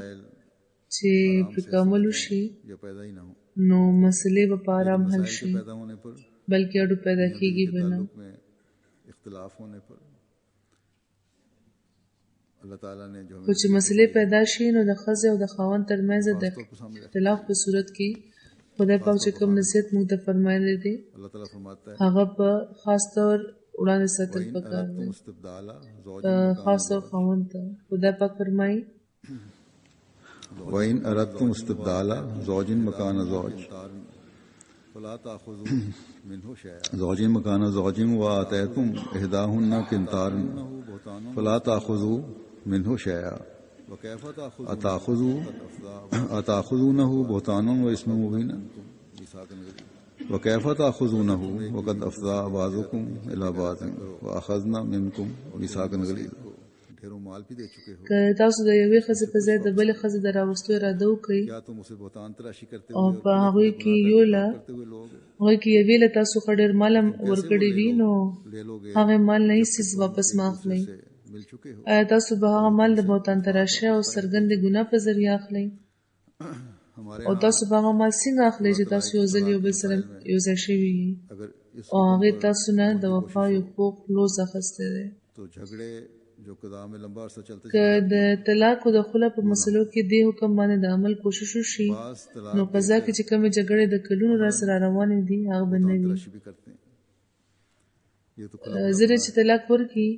چې پرې عمل وشي या पैदा ही ना हो, نو مسلې به په آرام حل मसाइल के شي पैदा होने पर بلکې اړو پیدا کیږي به نه. ताल्लुक में इख्तिलाफ होने पर अल्लाह ताला ने जो خو چې مسلې پیدا شي نو د ښځې او د خاوند ترمنځ د اختلاف په صورت کې خدای پاک چې کوم نصیحت موږ ته فرمایلی دی अल्लाह ताला फरमाता है هغه په خاص طور وړاندې ساتل وَإِنْ پکار دی أَرَدْتُمُ اسْتِبْدَالَ زَوْجٍ په خاص طور خاوند ته خدای پاک فرمایي وَإِنْ أَرَدْتُمُ اسْتِبْدَالَ زَوْجٍ مَكَانَ زَوْجٍ فَلَا تَأْخُذُوا مِنْهُ شَيْئًا زَوْجٍ مَكَانَ زَوْجٍ وَآتَيْتُمْ إِحْدَاهُنَّ قِنْطَارًا فَلَا تَأْخُذُوا مِنْهُ شَيْئًا أَتَأْخُذُونَهُ بُهْتَانًا وَإِثْمًا مُبِينًا وَكَيْفَ تَأْخُذُونَهُ وَقَدْ أَفْضَىٰ بَعْضُكُمْ إِلَىٰ بَعْضٍ وَأَخَذْنَا مِنْكُمْ مِيثَاقًا غَلِيظًا. که تاسو د یوې ښځې په ځای د بلې ښځې د راوستو اراده وکړئ او په هغوی کې یوې له تاسو څخه ډېر مال ورکړی وي نو هغه مال نه هیڅ څیز واپس مه اخلئ. آیا تاسو به هغه مال د بهتان تراشۍ او څرګندې ګناه په ذریعه اخلئ؟ او تاسو به هغه مال څنګه اخلئ چې تاسو یو ځل یو بل سره یو ځای شوي یي او هغې تاسو نه د وفا یو پوخ لوز اخیستی دی؟ که د طلاق او د خلع په مسلو کې دې حکم باندې د عمل کوشش وشي نو قضا کې چې کومې جګړې د کلونو را سره روانې دي هغه به نه وي. ځینې چې طلاق ورکړي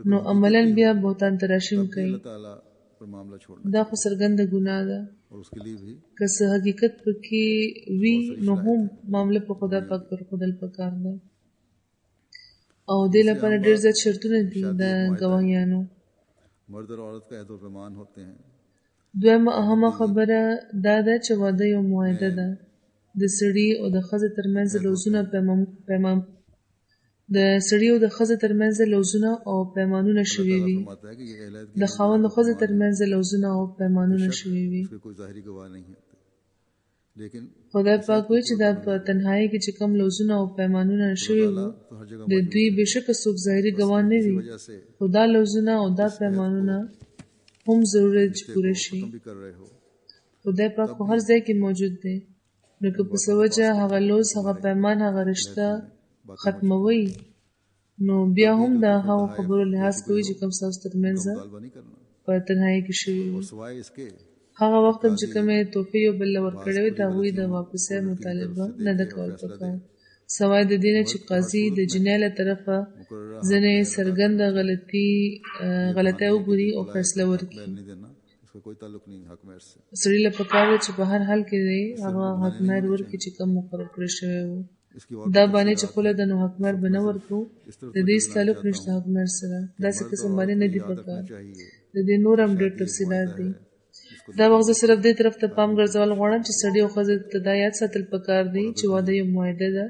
نو عملاً بیا بهتان تراشي هم کوي. دا خو څرګنده ګناه ده. که څه حقیقت پکې وي نو هم معامله په خدا پاک پرېښودل پکار ده. او دې لپاره ډېر زیات شرطونه دي د ګواهیانو. دویمه اهمه خبره دا ده چې واده یو معاهده ده. د سړي او د ښځې ترمنځ لوزونه او پیمانونه شوي وي. د خاوند او ښځې ترمنځ لوزونه او پیمانونه شوي وي. خدای پاک وایي چې دا په تنهایی کې چې کوم لوزونه او پیمانونه شوي وو د دوی بېشکه څوک ظاهري ګواه نه وي خو دا لوزونه او دا پیمانونه هم ضروري چې پوره شي. خدای پاک په هر ځای کې موجود دی نو که په څه وجه هغه لوز هغه پیمان هغه رشته ختموي نو بیا هم د هغو خبرو لحاظ کوي چې کوم ستاسو ترمنځ په تنهایی کې شوي وي. هغه وخت هم چې کومې تحفې یو بل له ورکړې وي د هغوی د واپسۍ مطالبه نه ده کول پکار سوای د دې نه چې قاضي د جنۍ له طرفه ځینې څرګنده غلطۍ وګوري او فیصله ورکړي. سړي له پکار ده چې په هر حال کې دی هغه حکمر ورکړي چې کوم مقرر کړی شوی وو. دا باندې چې خله ده نو حکمر به نه ورکړو د دې هېڅ تعلق نشته حکمر سره. داسې قسم باندې نه دي پکار. د دې نور هم ډېر تفصیلات دي. دا وخت زه صرف دې طرف ته پام ګرځول غواړم چې سړي او ښځې ته دا یاد ساتل پکار دی چې واده یو معاهده ده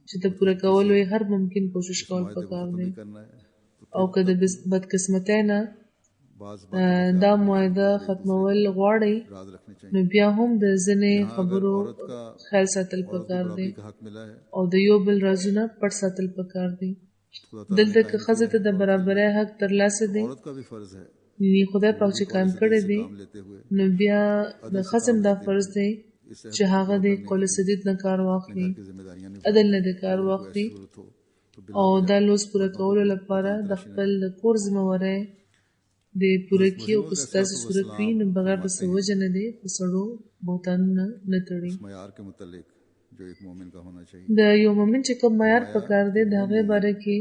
چې د پوره کولو یې هر ممکن کوشش کول پکار دی. او که د بدقسمتۍ نه دا معاهده ختمول غواړئ نو بیا هم د ځینې خبرو خیال ساتل پکار دی او د یو بل رازونه پټ ساتل پکار دی. دلته که ښځې ته د برابرۍ حق ترلاسه دی یعنې خدای پاک چې قایم کړی دی نو بیا د ښځې هم دا فرض دی چې هغه د قول سدید نه کار واخلي عدل نه د کار واخلي او دا لوز پوره کولو لپاره د خپل د کور ذمهوارۍ د پوره کي او که ستاسې صورت وي نو بغیر د څه وجه نه دی په سړو بهتانونه نه تړي. د یو مؤمن چې کوم معیار پکار دی د هغې باره کې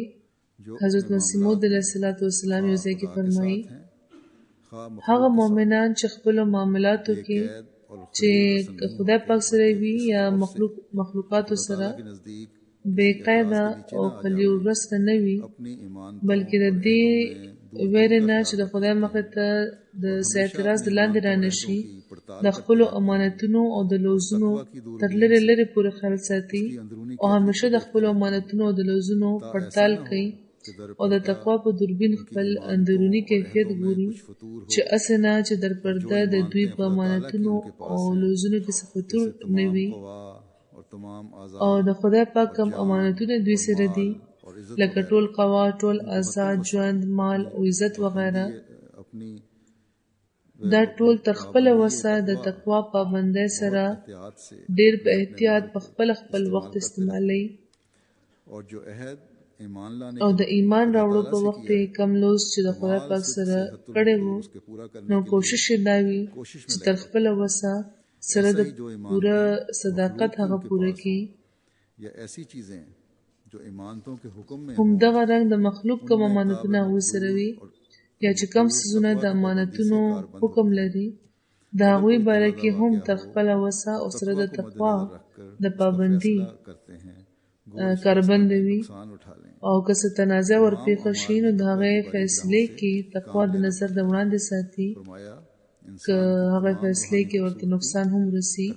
حضرت مسیح موعود علیه السلام یو ځای کې فرمایي هغه مؤمنان چې خپلو معاملاتو کې چې خدای پاک سره وي یا مخلوقاتو سره بې قیده او خلی ورسته نه وي بلکې د دې ویرې نه چې د خدای مخې ته د اعتراض د لاندې را نشي، د خپلو امانتونو او د لوزونو تر لرې لرې پورې خیال ساتي او همیشه د خپلو امانتونو او د لوزونو پړتال کوي او د تقوا په دوربین خپل اندرونی کیفیت ګوري چې اسنه چې در پرده د دوی په امانتونو او لوزونو کې صفتور نه وي او د خدای پاک کوم امانتونه دوی سره دي لکه ټول قوا، ټول آزاد ژوند، مال او عزت وغیره. دا ټول تر خپل وسه د تقوا پابندۍ سره ډیر په احتیاط په خپل وخت استعمالي او د ایمان راوړو په وخت کې کم لوز چې د خدای پاک سره کړي وو نو کوشش دا وي چې تر خپل وسه سره د پوره صداقت هغه پوره کړي. هم دغه رنګ د مخلوق کوم امانتونه هغوی سره وي یا چې کم څیزونه د امانتونو حکم لري د هغوی باره کې هم تر خپله وسه او سره د تقوا د پابندي کاربند وي او که څه تنازع ورپېښه شي نو د هغې فیصلې کې تقوا د نظر د وړاندې ساتي که هغه فیصلې کې ورته نقصان هم رسي.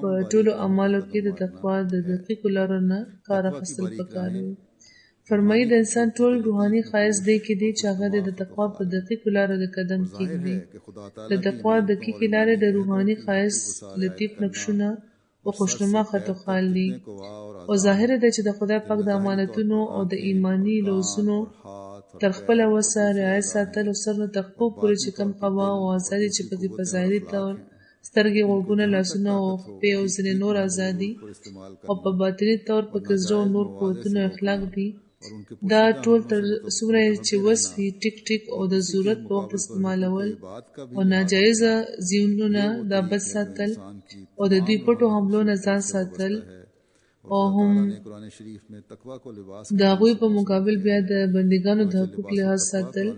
په ټولو اعمالو کې د تقوا د دقیقو لارو نه کار اخیستل پکار وي. فرمایي د انسان ټول روحاني ښایست دی کې دی چې هغه د تقوا په دقیقو لارو د قدم کېږدي. د تقوا دقیقې لارې د روحاني ښایست لطیف نقشونه او خوشنما خط و خال دي او ظاهره ده چې د خدای پاک د امانتونو او د ایمانی لوزونو تر خپله وسه رعایت ساتل او سر نه تر پښو پورې چې کوم قوا او ازادي چې پکې په ظاهري طور سترګې، غوږونه، لاسونه او خپې او ځینې نور ازادي او په باطني طور پکې زړه او نور قوتونه اخلاق دي. دا ټول تر څومره چې وس وي ټیک ټیک او د ضرورت په وخت استعمالول او ناجایزه زیونونه دا بد ساتل او د دوی پټو حملو نه ځان ساتل او هم د هغوی په مقابل بیا د بندګانو د حقوق لحاظ ساتل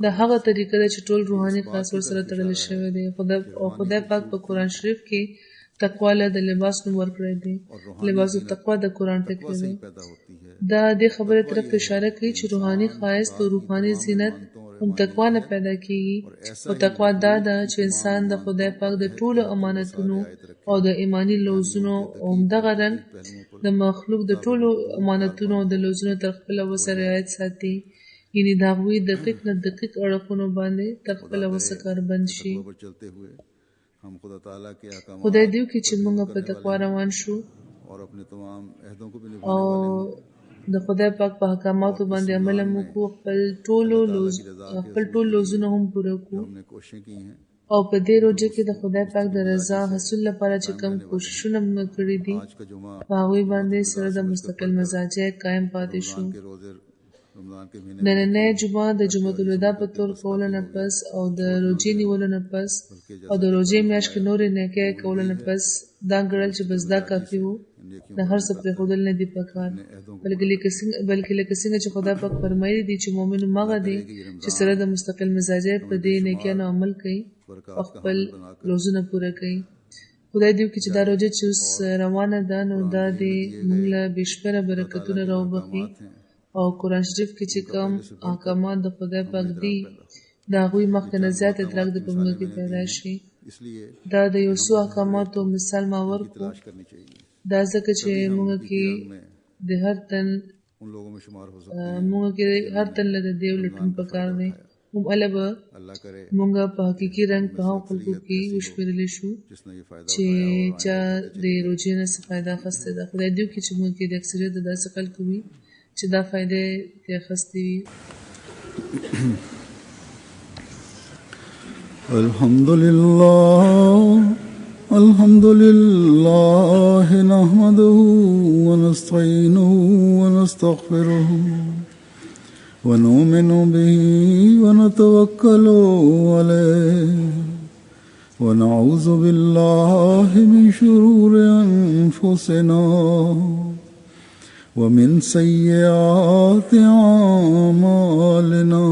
دا هغه طریقه ده چې ټول روحاني خاص ورسره تړلی شوی دی. خدای پاک په قرآن شریف کې تقوا له د لباس نوم ورکړی دی. لباس التقوا د قرآن ټکی دی. دا دې خبرې طرف ته اشاره کوي چې روحاني ښایست او روحاني زینت هم تقوا نه پیدا کیږي او تقوا دا ده چې انسان د خدای پاک د ټولو امانتونو او د ایمانی لوزونو او همدغه رنګ د مخلوق د ټولو امانتونو او د لوزونو تر خپله وسه رعایت ساتي، یعنې د هغوی دقیق نه دقیق اړخونو باندې تر خپله وسه کاربند شي. خدای دې وکړي چې موږ په تقوا روان شو او د خدای پاک په احکاماتو باندې عمل وکړو، خپل ټول لوزونه هم پوره کړو او په دې روژه کې د خدای پاک د رضا حصول لپاره چې کوم کوششونه موږ کړي دي په هغوی باندې سره د مستقل مزاجۍ قایم پاتې شو. نننۍ جمعه د جمعة الوداع په طور کولو نه پس او د روژې نیولو نه پس او د روژې میاشت کې نورې نیکۍ کولو نه پس دا ګڼل چې بس دا کافي وو، د هر څه پرېښودل نه دي پکار، بلکې لکه څنګه چې خدای پاک فرمایلي دي چې مؤمن همغه دی چې سره د مستقل مزاجۍ په دې نیکیانو عمل کوي او خپل لوزونه پوره کوي. خدای دې وکړي چې دا روژه چې اوس روانه ده نو دا دې موږ له بېشمېره برکتونه راوبخي او قرآن شریف کې چې کوم احکامات د خدای پاک دي د هغوی مخکې نه زیات ادراک د په موږ کې پیدا شي. دا د یو څو احکاماتو مثال ما ورکړو، دا ځکه چې موږ کې هر تن له د دې لټون پکار دی. هم هله به موږ په حقیقي رنګ په هغو خلکو کې وشمېرلی شو چې چا د روژې نه څه فایده اخیستې ده. خدای دې وکړي چې موږ کې د اکثریت د داسې خلکو وي چې دا فایدې ترې اخیستې وي. الحمد لله نحمده ونستعينه ونستغفره ونؤمن به ونتوكل عليه ونعوذ بالله من شرور أنفسنا ومن سيئات أعمالنا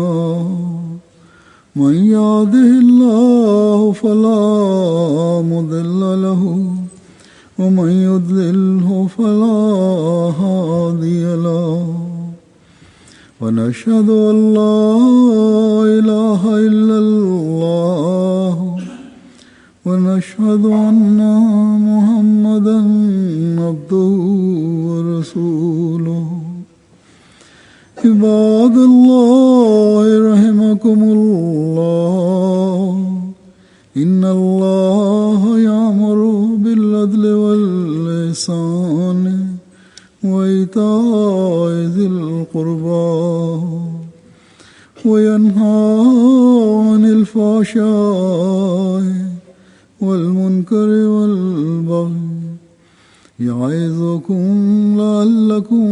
من يهده الله فلا مضل له ومن يضلله فلا هادي له ونشهد أن لا إله إلا الله ونشهد أن محمدا عبده ورسوله عباد الله رحمكم الله إن الله يأمر بالعدل والإحسان وإيتاء ذي القربى وينهى عن الفحشاء والمنكر والبغي يعظكم لعلكم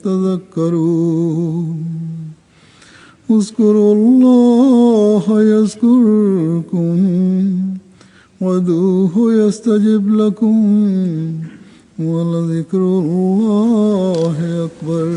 تذكرون اذكروا الله يذكركم وادعوه يستجب لكم ولذكر الله أكبر